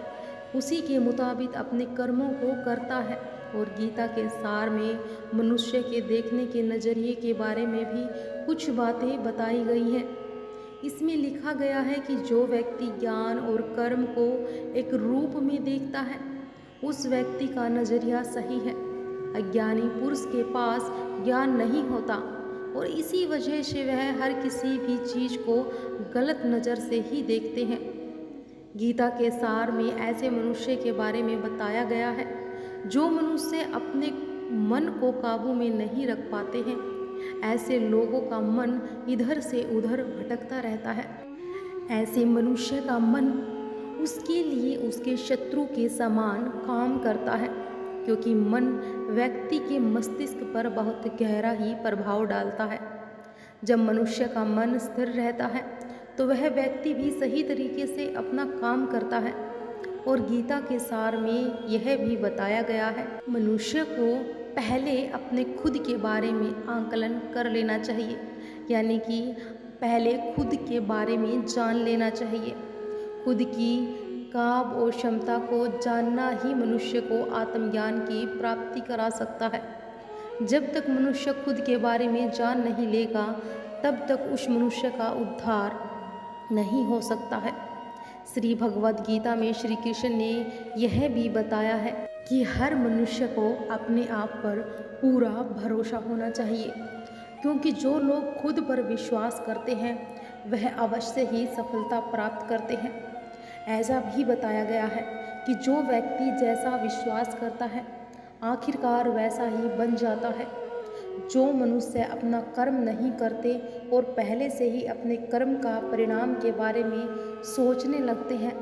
उसी के मुताबिक अपने कर्मों को करता है। और गीता के सार में मनुष्य के देखने के नज़रिए के बारे में भी कुछ बातें बताई गई हैं। इसमें लिखा गया है कि जो व्यक्ति ज्ञान और कर्म को एक रूप में देखता है, उस व्यक्ति का नज़रिया सही है। अज्ञानी पुरुष के पास ज्ञान नहीं होता और इसी वजह से वह हर किसी भी चीज़ को गलत नज़र से ही देखते हैं। गीता के सार में ऐसे मनुष्य के बारे में बताया गया है जो मनुष्य अपने मन को काबू में नहीं रख पाते हैं। ऐसे लोगों का मन इधर से उधर भटकता रहता है। ऐसे मनुष्य का मन उसके लिए उसके शत्रु के समान काम करता है, क्योंकि मन व्यक्ति के मस्तिष्क पर बहुत गहरा ही प्रभाव डालता है। जब मनुष्य का मन स्थिर रहता है तो वह व्यक्ति भी सही तरीके से अपना काम करता है। और गीता के सार में यह भी बताया गया है, मनुष्य को पहले अपने खुद के बारे में आंकलन कर लेना चाहिए, यानी कि पहले खुद के बारे में जान लेना चाहिए। खुद की काब और क्षमता को जानना ही मनुष्य को आत्मज्ञान की प्राप्ति करा सकता है। जब तक मनुष्य खुद के बारे में जान नहीं लेगा, तब तक उस मनुष्य का उद्धार नहीं हो सकता है। श्री भगवद गीता में श्री कृष्ण ने यह भी बताया है कि हर मनुष्य को अपने आप पर पूरा भरोसा होना चाहिए, क्योंकि जो लोग खुद पर विश्वास करते हैं वह अवश्य ही सफलता प्राप्त करते हैं। ऐसा भी बताया गया है कि जो व्यक्ति जैसा विश्वास करता है आखिरकार वैसा ही बन जाता है। जो मनुष्य अपना कर्म नहीं करते और पहले से ही अपने कर्म का परिणाम के बारे में सोचने लगते हैं,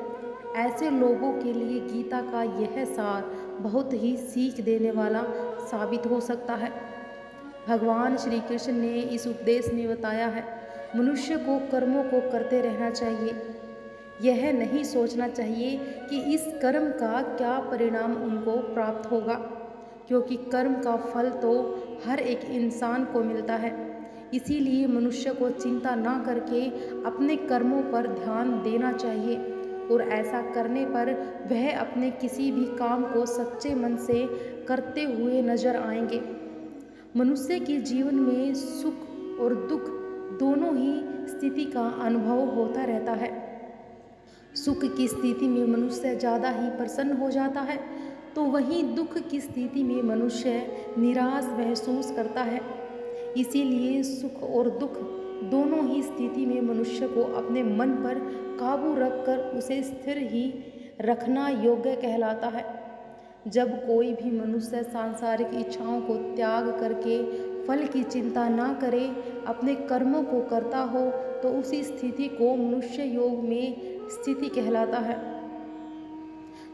ऐसे लोगों के लिए गीता का यह सार बहुत ही सीख देने वाला साबित हो सकता है। भगवान श्री कृष्ण ने इस उपदेश में बताया है, मनुष्य को कर्मों को करते रहना चाहिए। यह नहीं सोचना चाहिए कि इस कर्म का क्या परिणाम उनको प्राप्त होगा, क्योंकि कर्म का फल तो हर एक इंसान को मिलता है। इसीलिए मनुष्य को चिंता ना करके अपने कर्मों पर ध्यान देना चाहिए और ऐसा करने पर वह अपने किसी भी काम को सच्चे मन से करते हुए नजर आएंगे। मनुष्य के जीवन में सुख और दुख दोनों ही स्थिति का अनुभव होता रहता है। सुख की स्थिति में मनुष्य ज़्यादा ही प्रसन्न हो जाता है, तो वहीं दुख की स्थिति में मनुष्य निराश महसूस करता है। इसीलिए सुख और दुख दोनों ही स्थिति में मनुष्य को अपने मन पर काबू रखकर उसे स्थिर ही रखना योग्य कहलाता है। जब कोई भी मनुष्य सांसारिक इच्छाओं को त्याग करके फल की चिंता ना करे, अपने कर्मों को करता हो, तो उसी स्थिति को मनुष्य योग में स्थिति कहलाता है।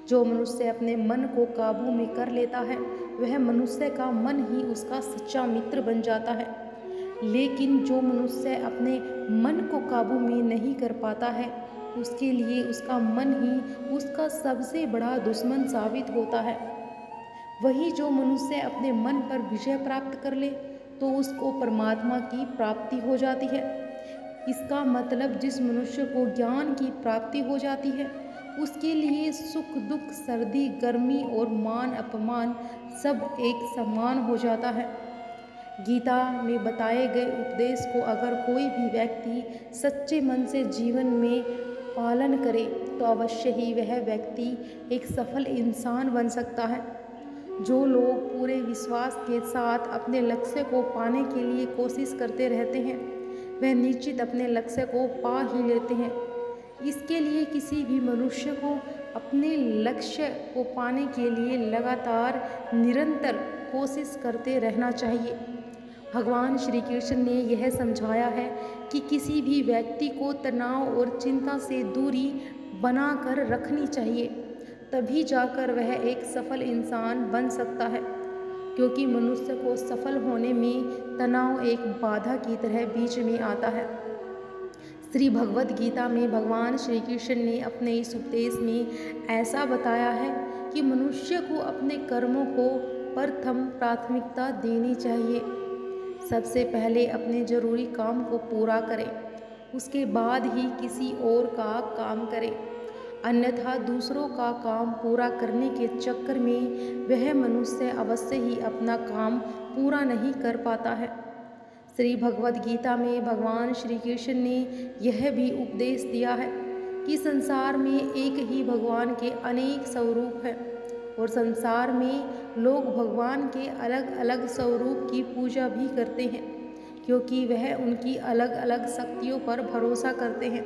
जो मनुष्य अपने मन को काबू में कर लेता है, वह मनुष्य का मन ही उसका सच्चा मित्र बन जाता है। लेकिन जो मनुष्य अपने मन को काबू में नहीं कर पाता है, उसके लिए उसका मन ही उसका सबसे बड़ा दुश्मन साबित होता है। वही जो मनुष्य अपने मन पर विजय प्राप्त कर ले, तो उसको परमात्मा की प्राप्ति हो जाती है। इसका मतलब जिस मनुष्य को ज्ञान की प्राप्ति हो जाती है, उसके लिए सुख दुख, सर्दी गर्मी और मान अपमान सब एक समान हो जाता है। गीता में बताए गए उपदेश को अगर कोई भी व्यक्ति सच्चे मन से जीवन में पालन करे, तो अवश्य ही वह व्यक्ति एक सफल इंसान बन सकता है। जो लोग पूरे विश्वास के साथ अपने लक्ष्य को पाने के लिए कोशिश करते रहते हैं, वह निश्चित अपने लक्ष्य को पा ही लेते हैं। इसके लिए किसी भी मनुष्य को अपने लक्ष्य को पाने के लिए लगातार निरंतर कोशिश करते रहना चाहिए। भगवान श्री कृष्ण ने यह समझाया है कि किसी भी व्यक्ति को तनाव और चिंता से दूरी बनाकर रखनी चाहिए, तभी जाकर वह एक सफल इंसान बन सकता है। क्योंकि मनुष्य को सफल होने में तनाव एक बाधा की तरह बीच में आता है। श्री भगवद गीता में भगवान श्री कृष्ण ने अपने इस उपदेश में ऐसा बताया है कि मनुष्य को अपने कर्मों को प्रथम प्राथमिकता देनी चाहिए। सबसे पहले अपने जरूरी काम को पूरा करें, उसके बाद ही किसी और का काम करें। अन्यथा दूसरों का काम पूरा करने के चक्कर में वह मनुष्य अवश्य ही अपना काम पूरा नहीं कर पाता है। श्री भगवद गीता में भगवान श्री कृष्ण ने यह भी उपदेश दिया है कि संसार में एक ही भगवान के अनेक स्वरूप हैं और संसार में लोग भगवान के अलग अलग स्वरूप की पूजा भी करते हैं, क्योंकि वह उनकी अलग अलग शक्तियों पर भरोसा करते हैं।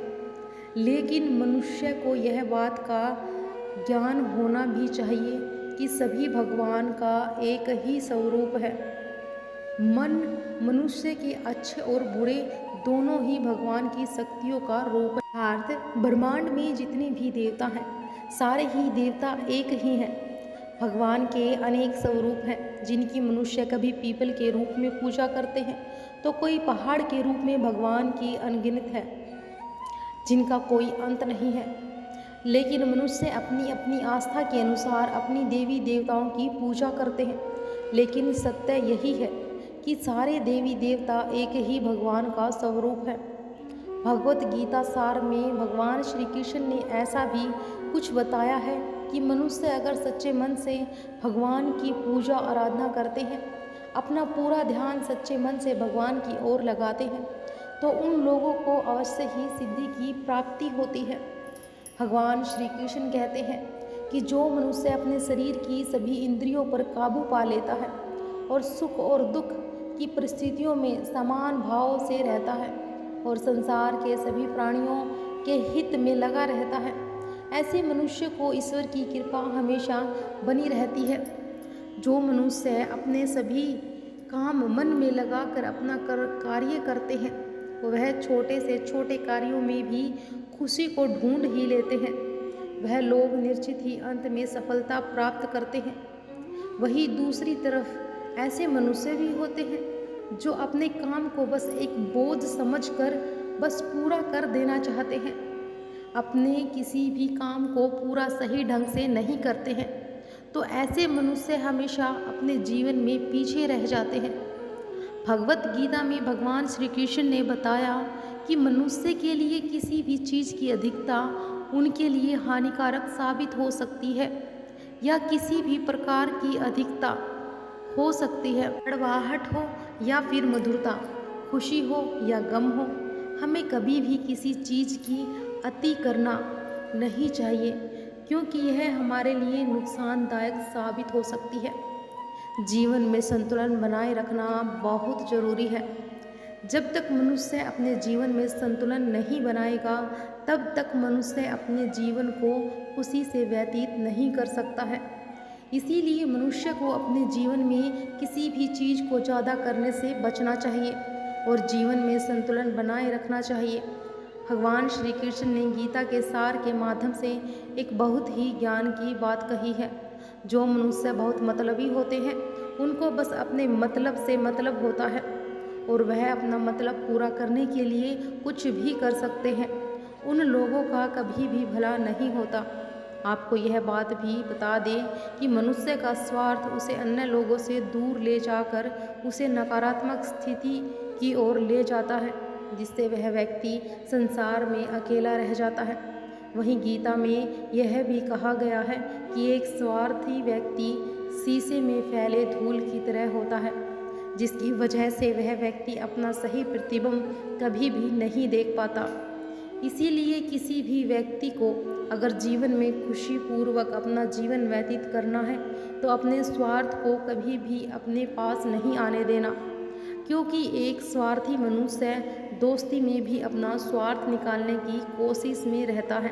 लेकिन मनुष्य को यह बात का ज्ञान होना भी चाहिए कि सभी भगवान का एक ही स्वरूप है। मन मनुष्य के अच्छे और बुरे दोनों ही भगवान की शक्तियों का रूप है। अर्थात ब्रह्मांड में जितने भी देवता हैं, सारे ही देवता एक ही हैं। भगवान के अनेक स्वरूप हैं, जिनकी मनुष्य कभी पीपल के रूप में पूजा करते हैं, तो कोई पहाड़ के रूप में भगवान की अनगिनत है, जिनका कोई अंत नहीं है। लेकिन मनुष्य अपनी अपनी आस्था के अनुसार अपनी देवी देवताओं की पूजा करते हैं। लेकिन सत्य यही है कि सारे देवी देवता एक ही भगवान का स्वरूप है। भगवत गीता सार में भगवान श्री कृष्ण ने ऐसा भी कुछ बताया है कि मनुष्य अगर सच्चे मन से भगवान की पूजा आराधना करते हैं, अपना पूरा ध्यान सच्चे मन से भगवान की ओर लगाते हैं, तो उन लोगों को अवश्य ही सिद्धि की प्राप्ति होती है। भगवान श्री कृष्ण कहते हैं कि जो मनुष्य अपने शरीर की सभी इंद्रियों पर काबू पा लेता है और सुख और दुख की परिस्थितियों में समान भाव से रहता है और संसार के सभी प्राणियों के हित में लगा रहता है, ऐसे मनुष्य को ईश्वर की कृपा हमेशा बनी रहती है। जो मनुष्य अपने सभी काम मन में लगाकर अपना कार्य करते हैं, वह छोटे से छोटे कार्यों में भी खुशी को ढूंढ ही लेते हैं। वह लोग निश्चित ही अंत में सफलता प्राप्त करते हैं। वहीं दूसरी तरफ ऐसे मनुष्य भी होते हैं जो अपने काम को बस एक बोझ समझकर बस पूरा कर देना चाहते हैं। अपने किसी भी काम को पूरा सही ढंग से नहीं करते हैं, तो ऐसे मनुष्य हमेशा अपने जीवन में पीछे रह जाते हैं। भगवत गीता में भगवान श्री कृष्ण ने बताया कि मनुष्य के लिए किसी भी चीज़ की अधिकता उनके लिए हानिकारक साबित हो सकती है, या किसी भी प्रकार की अधिकता हो सकती है। कड़वाहट हो या फिर मधुरता, खुशी हो या गम हो, हमें कभी भी किसी चीज़ की अति करना नहीं चाहिए, क्योंकि यह हमारे लिए नुकसानदायक साबित हो सकती है। जीवन में संतुलन बनाए रखना बहुत ज़रूरी है। जब तक मनुष्य अपने जीवन में संतुलन नहीं बनाएगा, तब तक मनुष्य अपने जीवन को खुशी से व्यतीत नहीं कर सकता है। इसीलिए मनुष्य को अपने जीवन में किसी भी चीज़ को ज़्यादा करने से बचना चाहिए और जीवन में संतुलन बनाए रखना चाहिए। भगवान श्री कृष्ण ने गीता के सार के माध्यम से एक बहुत ही ज्ञान की बात कही है। जो मनुष्य बहुत मतलबी होते हैं, उनको बस अपने मतलब से मतलब होता है और वह अपना मतलब पूरा करने के लिए कुछ भी कर सकते हैं। उन लोगों का कभी भी भला नहीं होता। आपको यह बात भी बता दें कि मनुष्य का स्वार्थ उसे अन्य लोगों से दूर ले जाकर उसे नकारात्मक स्थिति की ओर ले जाता है, जिससे वह व्यक्ति संसार में अकेला रह जाता है। वहीं गीता में यह भी कहा गया है कि एक स्वार्थी व्यक्ति शीशे में फैले धूल की तरह होता है, जिसकी वजह से वह व्यक्ति अपना सही प्रतिबिंब कभी भी नहीं देख पाता। इसीलिए किसी भी व्यक्ति को अगर जीवन में खुशीपूर्वक अपना जीवन व्यतीत करना है, तो अपने स्वार्थ को कभी भी अपने पास नहीं आने देना, क्योंकि एक स्वार्थी मनुष्य दोस्ती में भी अपना स्वार्थ निकालने की कोशिश में रहता है।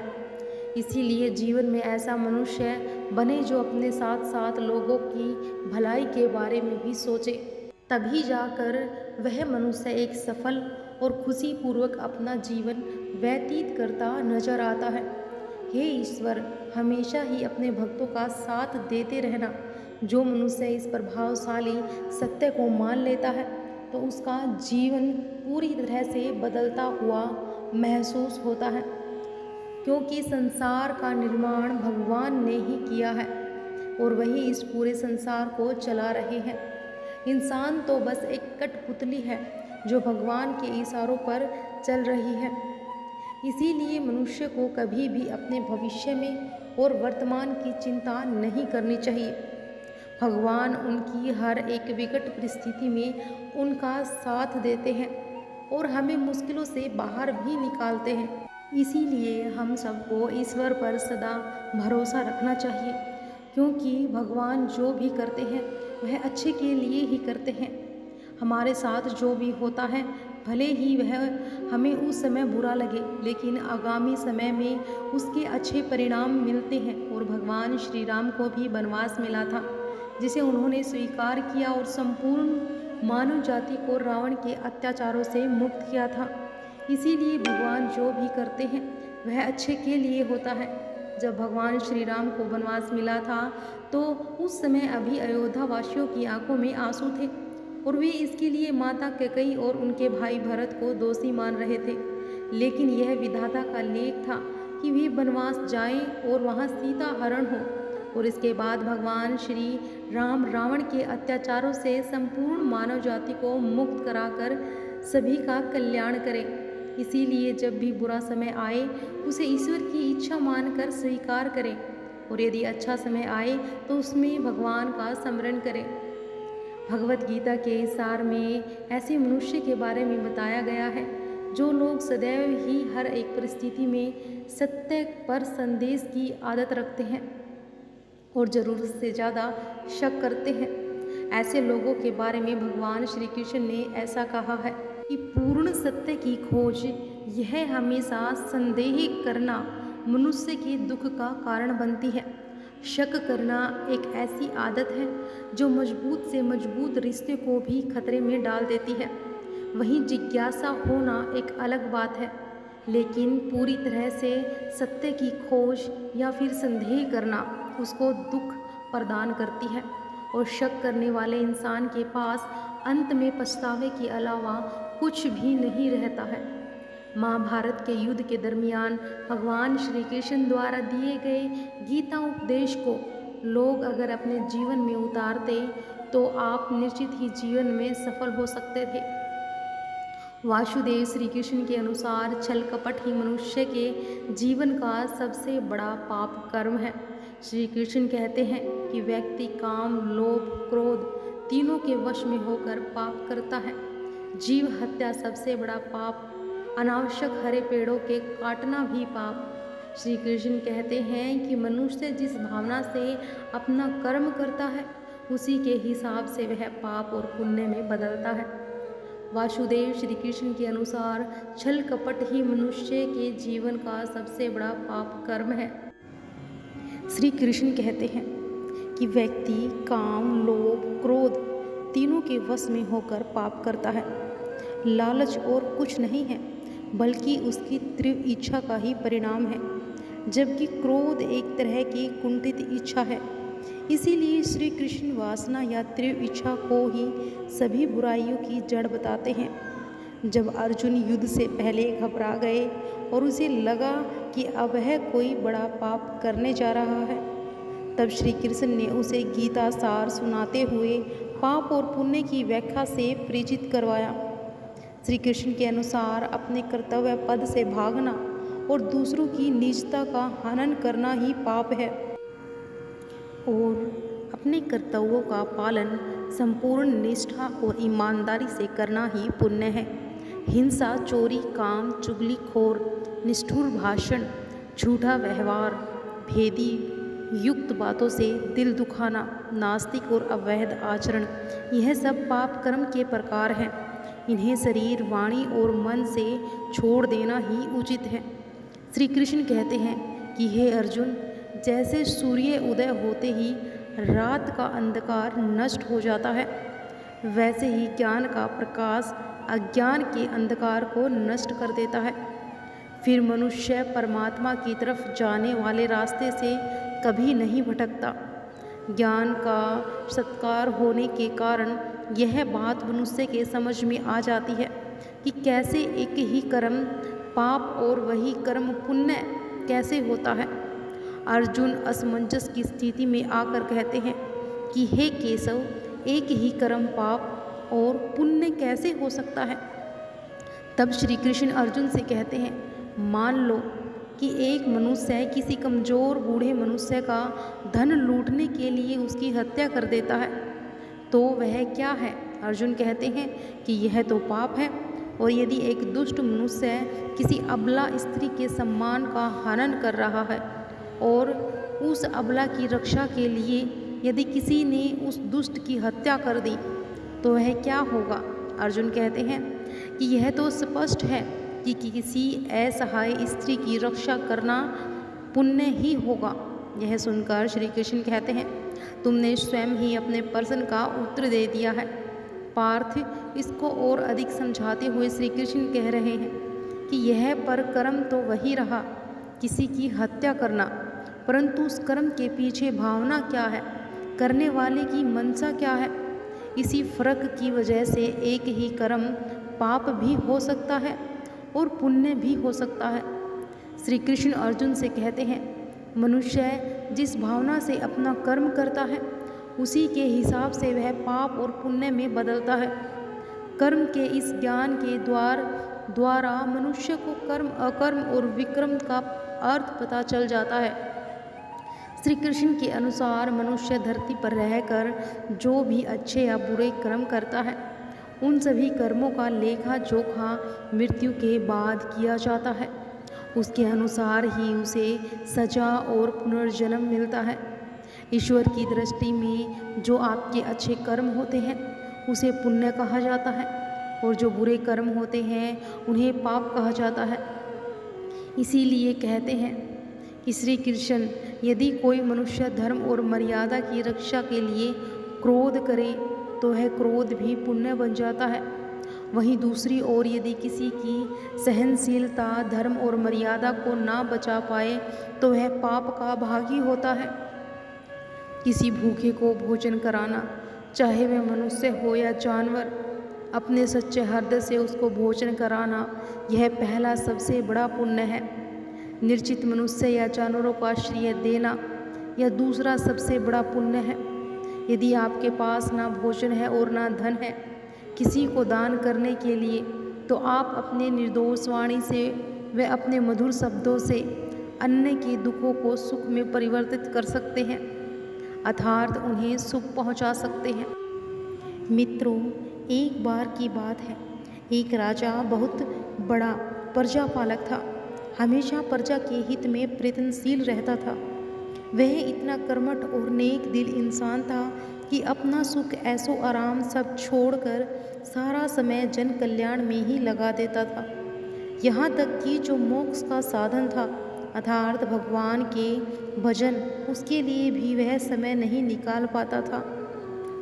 इसीलिए जीवन में ऐसा मनुष्य बने जो अपने साथ साथ लोगों की भलाई के बारे में भी सोचे, तभी जाकर वह मनुष्य एक सफल और खुशीपूर्वक अपना जीवन व्यतीत करता नजर आता है। हे ईश्वर, हमेशा ही अपने भक्तों का साथ देते रहना। जो मनुष्य इस प्रभावशाली सत्य को मान लेता है, तो उसका जीवन पूरी तरह से बदलता हुआ महसूस होता है, क्योंकि संसार का निर्माण भगवान ने ही किया है और वही इस पूरे संसार को चला रहे हैं। इंसान तो बस एक कठपुतली है जो भगवान के इशारों पर चल रही है। इसीलिए मनुष्य को कभी भी अपने भविष्य में और वर्तमान की चिंता नहीं करनी चाहिए। भगवान उनकी हर एक विकट परिस्थिति में उनका साथ देते हैं और हमें मुश्किलों से बाहर भी निकालते हैं। इसीलिए हम सबको ईश्वर पर सदा भरोसा रखना चाहिए, क्योंकि भगवान जो भी करते हैं वह अच्छे के लिए ही करते हैं। हमारे साथ जो भी होता है, भले ही वह हमें उस समय बुरा लगे, लेकिन आगामी समय में उसके अच्छे परिणाम मिलते हैं। और भगवान श्री राम को भी वनवास मिला था, जिसे उन्होंने स्वीकार किया और संपूर्ण मानव जाति को रावण के अत्याचारों से मुक्त किया था। इसीलिए भगवान जो भी करते हैं वह अच्छे के लिए होता है। जब भगवान श्री राम को वनवास मिला था, तो उस समय अभी अयोध्या वासियों की आंखों में आंसू थे और वे इसके लिए माता कैकेयी और उनके भाई भरत को दोषी मान रहे थे। लेकिन यह विधाता का लेख था कि वे वनवास जाएं और वहां सीता हरण हो, और इसके बाद भगवान श्री राम रावण के अत्याचारों से संपूर्ण मानव जाति को मुक्त कराकर सभी का कल्याण करें। इसीलिए जब भी बुरा समय आए, उसे ईश्वर की इच्छा मानकर स्वीकार करें, और यदि अच्छा समय आए तो उसमें भगवान का स्मरण करें। भगवत गीता के इस सार में ऐसे मनुष्य के बारे में बताया गया है जो लोग सदैव ही हर एक परिस्थिति में सत्य पर संदेश की आदत रखते हैं और ज़रूरत से ज़्यादा शक करते हैं। ऐसे लोगों के बारे में भगवान श्री कृष्ण ने ऐसा कहा है कि पूर्ण सत्य की खोज यह हमेशा संदेह करना मनुष्य के दुख का कारण बनती है। शक करना एक ऐसी आदत है जो मजबूत से मजबूत रिश्ते को भी खतरे में डाल देती है। वहीं जिज्ञासा होना एक अलग बात है, लेकिन पूरी तरह से सत्य की खोज या फिर संदेह करना उसको दुख प्रदान करती है। और शक करने वाले इंसान के पास अंत में पछतावे के अलावा कुछ भी नहीं रहता है। महाभारत के युद्ध के दरमियान भगवान श्री कृष्ण द्वारा दिए गए गीता उपदेश को लोग अगर अपने जीवन में उतारते तो आप निश्चित ही जीवन में सफल हो सकते थे। वासुदेव श्री कृष्ण के अनुसार छल कपट ही मनुष्य के जीवन का सबसे बड़ा पाप कर्म है। श्री कृष्ण कहते हैं कि व्यक्ति काम, लोभ, क्रोध तीनों के वश में होकर पाप करता है। जीव हत्या सबसे बड़ा पाप, अनावश्यक हरे पेड़ों के काटना भी पाप। श्री कृष्ण कहते हैं कि मनुष्य जिस भावना से अपना कर्म करता है उसी के हिसाब से वह पाप और पुण्य में बदलता है। वासुदेव श्री कृष्ण के अनुसार छल कपट ही मनुष्य के जीवन का सबसे बड़ा पाप कर्म है। श्री कृष्ण कहते हैं कि व्यक्ति काम, लोभ, क्रोध तीनों के वश में होकर पाप करता है। लालच और कुछ नहीं है बल्कि उसकी तीव्र इच्छा का ही परिणाम है, जबकि क्रोध एक तरह की कुंठित इच्छा है। इसीलिए श्री कृष्ण वासना या तीव्र इच्छा को ही सभी बुराइयों की जड़ बताते हैं। जब अर्जुन युद्ध से पहले घबरा गए और उसे लगा कि अब वह कोई बड़ा पाप करने जा रहा है, तब श्री कृष्ण ने उसे गीता सार सुनाते हुए पाप और पुण्य की व्याख्या से परिचित करवाया। श्री कृष्ण के अनुसार अपने कर्तव्य पद से भागना और दूसरों की निजता का हनन करना ही पाप है और अपने कर्तव्यों का पालन संपूर्ण निष्ठा और ईमानदारी से करना ही पुण्य है। हिंसा, चोरी, काम, चुगलीखोर, निष्ठुर भाषण, झूठा व्यवहार, भेदी युक्त बातों से दिल दुखाना, नास्तिक और अवैध आचरण, यह सब पाप कर्म के प्रकार हैं। इन्हें शरीर, वाणी और मन से छोड़ देना ही उचित है। श्री कृष्ण कहते हैं कि हे अर्जुन, जैसे सूर्य उदय होते ही रात का अंधकार नष्ट हो जाता है, वैसे ही ज्ञान का प्रकाश अज्ञान के अंधकार को नष्ट कर देता है। फिर मनुष्य परमात्मा की तरफ जाने वाले रास्ते से कभी नहीं भटकता। ज्ञान का सत्कार होने के कारण यह बात मनुष्य के समझ में आ जाती है कि कैसे एक ही कर्म पाप और वही कर्म पुण्य कैसे होता है। अर्जुन असमंजस की स्थिति में आकर कहते हैं कि हे केशव, एक ही कर्म पाप और पुण्य कैसे हो सकता है। तब श्री कृष्ण अर्जुन से कहते हैं, मान लो कि एक मनुष्य किसी कमज़ोर बूढ़े मनुष्य का धन लूटने के लिए उसकी हत्या कर देता है, तो वह क्या है। अर्जुन कहते हैं कि यह तो पाप है। और यदि एक दुष्ट मनुष्य किसी अबला स्त्री के सम्मान का हनन कर रहा है और उस अबला की रक्षा के लिए यदि किसी ने उस दुष्ट की हत्या कर दी तो वह क्या होगा। अर्जुन कहते हैं कि यह तो स्पष्ट है कि किसी असहाय स्त्री की रक्षा करना पुण्य ही होगा। यह सुनकर श्री कृष्ण कहते हैं, तुमने स्वयं ही अपने प्रश्न का उत्तर दे दिया है। पार्थ इसको और अधिक समझाते हुए श्री कृष्ण कह रहे हैं कि यह पर कर्म तो वही रहा, किसी की हत्या करना, परंतु उस कर्म के पीछे भावना क्या है, करने वाले की मनसा क्या है। इसी फर्क की वजह से एक ही कर्म पाप भी हो सकता है और पुण्य भी हो सकता है। श्री कृष्ण अर्जुन से कहते हैं, मनुष्य जिस भावना से अपना कर्म करता है उसी के हिसाब से वह पाप और पुण्य में बदलता है। कर्म के इस ज्ञान के द्वारा मनुष्य को कर्म, अकर्म और विक्रम का अर्थ पता चल जाता है। श्री कृष्ण के अनुसार मनुष्य धरती पर रहकर जो भी अच्छे या बुरे कर्म करता है उन सभी कर्मों का लेखा जोखा मृत्यु के बाद किया जाता है। उसके अनुसार ही उसे सजा और पुनर्जन्म मिलता है। ईश्वर की दृष्टि में जो आपके अच्छे कर्म होते हैं उसे पुण्य कहा जाता है और जो बुरे कर्म होते हैं उन्हें पाप कहा जाता है। इसीलिए कहते हैं कि श्री कृष्ण, यदि कोई मनुष्य धर्म और मर्यादा की रक्षा के लिए क्रोध करे तो वह क्रोध भी पुण्य बन जाता है। वहीं दूसरी ओर यदि किसी की सहनशीलता धर्म और मर्यादा को ना बचा पाए तो वह पाप का भागी होता है। किसी भूखे को भोजन कराना, चाहे वह मनुष्य हो या जानवर, अपने सच्चे हृदय से उसको भोजन कराना, यह पहला सबसे बड़ा पुण्य है। निर्चित मनुष्य या जानवरों को आश्रय देना, यह दूसरा सबसे बड़ा पुण्य है। यदि आपके पास ना भोजन है और ना धन है किसी को दान करने के लिए, तो आप अपने निर्दोष वाणी से व अपने मधुर शब्दों से अन्य के दुखों को सुख में परिवर्तित कर सकते हैं, अर्थात उन्हें सुख पहुंचा सकते हैं। मित्रों, एक बार की बात है, एक राजा बहुत बड़ा प्रजापालक था। हमेशा प्रजा के हित में प्रयत्नशील रहता था। वह इतना कर्मठ और नेक दिल इंसान था कि अपना सुख ऐसो आराम सब छोड़कर सारा समय जन कल्याण में ही लगा देता था। यहाँ तक कि जो मोक्ष का साधन था अर्थात भगवान के भजन, उसके लिए भी वह समय नहीं निकाल पाता था।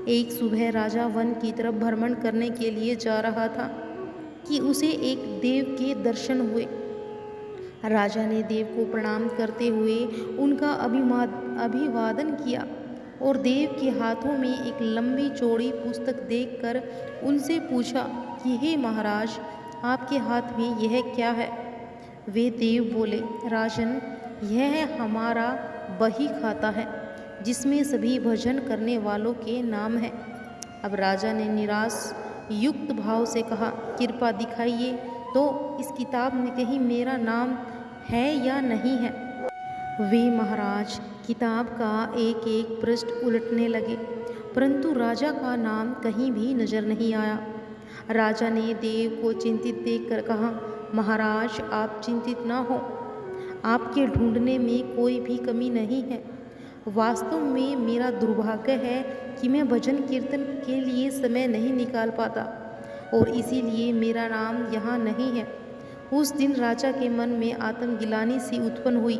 एक सुबह राजा वन की तरफ भ्रमण करने के लिए जा रहा था कि उसे एक देव के दर्शन हुए। राजा ने देव को प्रणाम करते हुए उनका अभिवादन किया और देव के हाथों में एक लंबी चौड़ी पुस्तक देखकर उनसे पूछा कि हे महाराज, आपके हाथ में यह क्या है? वे देव बोले, राजन, यह हमारा बही खाता है जिसमें सभी भजन करने वालों के नाम हैं। अब राजा ने निराश युक्त भाव से कहा, कृपा दिखाइए तो इस किताब में कहीं मेरा नाम है या नहीं है? वे महाराज किताब का एक एक पृष्ठ उलटने लगे, परंतु राजा का नाम कहीं भी नजर नहीं आया। राजा ने देव को चिंतित देखकर कहा, महाराज, आप चिंतित ना हो, आपके ढूंढने में कोई भी कमी नहीं है। वास्तव में मेरा दुर्भाग्य है कि मैं भजन कीर्तन के लिए समय नहीं निकाल पाता और इसीलिए मेरा नाम यहाँ नहीं है। उस दिन राजा के मन में आत्मगिलानी सी उत्पन्न हुई,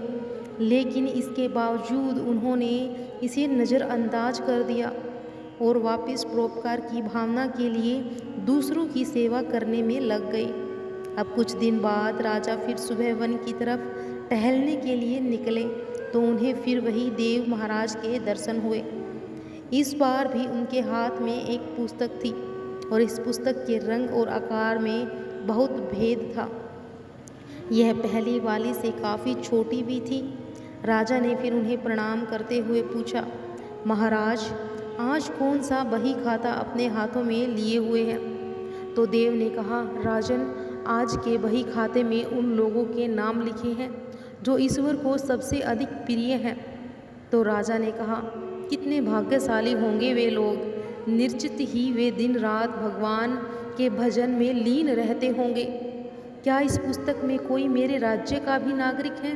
लेकिन इसके बावजूद उन्होंने इसे नज़रअंदाज कर दिया और वापस परोपकार की भावना के लिए दूसरों की सेवा करने में लग गई। अब कुछ दिन बाद राजा फिर सुबह वन की तरफ टहलने के लिए निकले तो उन्हें फिर वही देव महाराज के दर्शन हुए। इस बार भी उनके हाथ में एक पुस्तक थी और इस पुस्तक के रंग और आकार में बहुत भेद था। यह पहली वाली से काफ़ी छोटी भी थी। राजा ने फिर उन्हें प्रणाम करते हुए पूछा, महाराज, आज कौन सा बही खाता अपने हाथों में लिए हुए हैं? तो देव ने कहा, राजन, आज के बही खाते में उन लोगों के नाम लिखे हैं जो ईश्वर को सबसे अधिक प्रिय हैं। तो राजा ने कहा, कितने भाग्यशाली होंगे वे लोग, निर्चित ही वे दिन रात भगवान के भजन में लीन रहते होंगे। क्या इस पुस्तक में कोई मेरे राज्य का भी नागरिक है?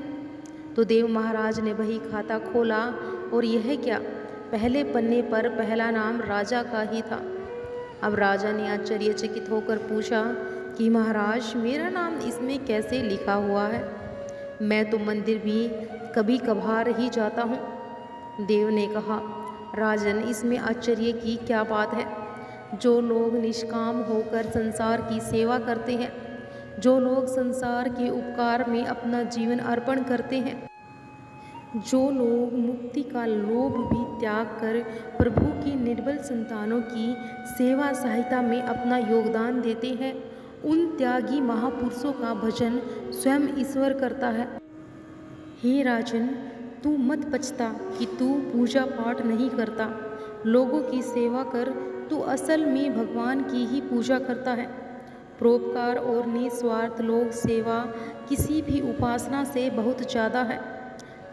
तो देव महाराज ने बही खाता खोला और यह क्या, पहले पन्ने पर पहला नाम राजा का ही था। अब राजा ने आश्चर्यचकित होकर पूछा कि महाराज, मेरा नाम इसमें कैसे लिखा हुआ है? मैं तो मंदिर भी कभी कभार ही जाता हूँ। देव ने कहा, राजन, इसमें आश्चर्य की क्या बात है? जो लोग निष्काम होकर संसार की सेवा करते हैं, जो लोग संसार के उपकार में अपना जीवन अर्पण करते हैं, जो लोग मुक्ति का लोभ भी त्याग कर प्रभु की निर्बल संतानों की सेवा सहायता में अपना योगदान देते हैं, उन त्यागी महापुरुषों का भजन स्वयं ईश्वर करता है। हे राजन, तू मत पछता कि तू पूजा पाठ नहीं करता, लोगों की सेवा कर, तू असल में भगवान की ही पूजा करता है। परोपकार और निस्वार्थ लोक सेवा किसी भी उपासना से बहुत ज़्यादा है।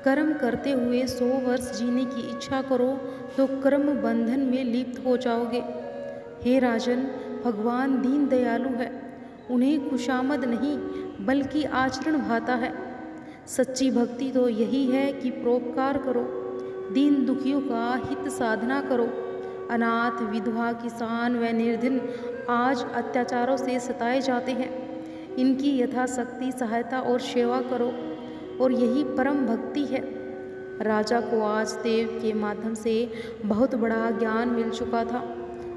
कर्म करते हुए 100 वर्ष जीने की इच्छा करो तो कर्म बंधन में लिप्त हो जाओगे। हे राजन, भगवान दीन दयालु है, उन्हें खुशामद नहीं बल्कि आचरण भाता है। सच्ची भक्ति तो यही है कि परोपकार करो, दीन दुखियों का हित साधना करो। अनाथ, विधवा, किसान व निर्धन आज अत्याचारों से सताए जाते हैं, इनकी यथाशक्ति सहायता और सेवा करो। और यही परम भक्ति है। राजा को आज देव के माध्यम से बहुत बड़ा ज्ञान मिल चुका था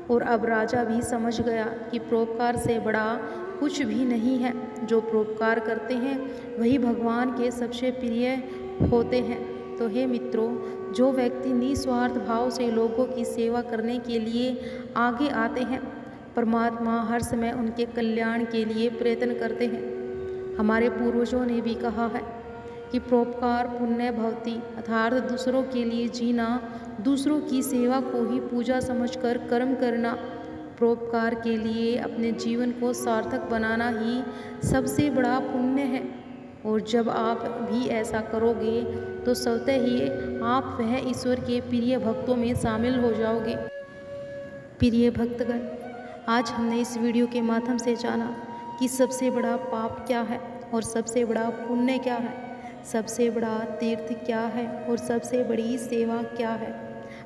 और अब राजा भी समझ गया कि परोपकार से बड़ा कुछ भी नहीं है। जो परोपकार करते हैं वही भगवान के सबसे प्रिय होते हैं। तो हे मित्रों, जो व्यक्ति निस्वार्थ भाव से लोगों की सेवा करने के लिए आगे आते हैं, परमात्मा हर समय उनके कल्याण के लिए प्रयत्न करते हैं। हमारे पूर्वजों ने भी कहा है कि परोपकार पुण्य भवति, अर्थात दूसरों के लिए जीना, दूसरों की सेवा को ही पूजा समझकर कर्म करना, परोपकार के लिए अपने जीवन को सार्थक बनाना ही सबसे बड़ा पुण्य है। और जब आप भी ऐसा करोगे तो स्वतः ही आप वह ईश्वर के प्रिय भक्तों में शामिल हो जाओगे। प्रिय भक्तगण, आज हमने इस वीडियो के माध्यम से जाना कि सबसे बड़ा पाप क्या है और सबसे बड़ा पुण्य क्या है, सबसे बड़ा तीर्थ क्या है और सबसे बड़ी सेवा क्या है।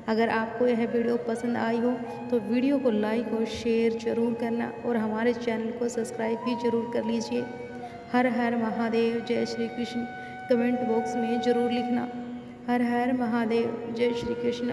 अगर आपको यह वीडियो पसंद आई हो तो वीडियो को लाइक और शेयर जरूर करना और हमारे चैनल को सब्सक्राइब भी जरूर कर लीजिए। हर हर महादेव, जय श्री कृष्ण कमेंट बॉक्स में ज़रूर लिखना। हर हर महादेव, जय श्री कृष्ण।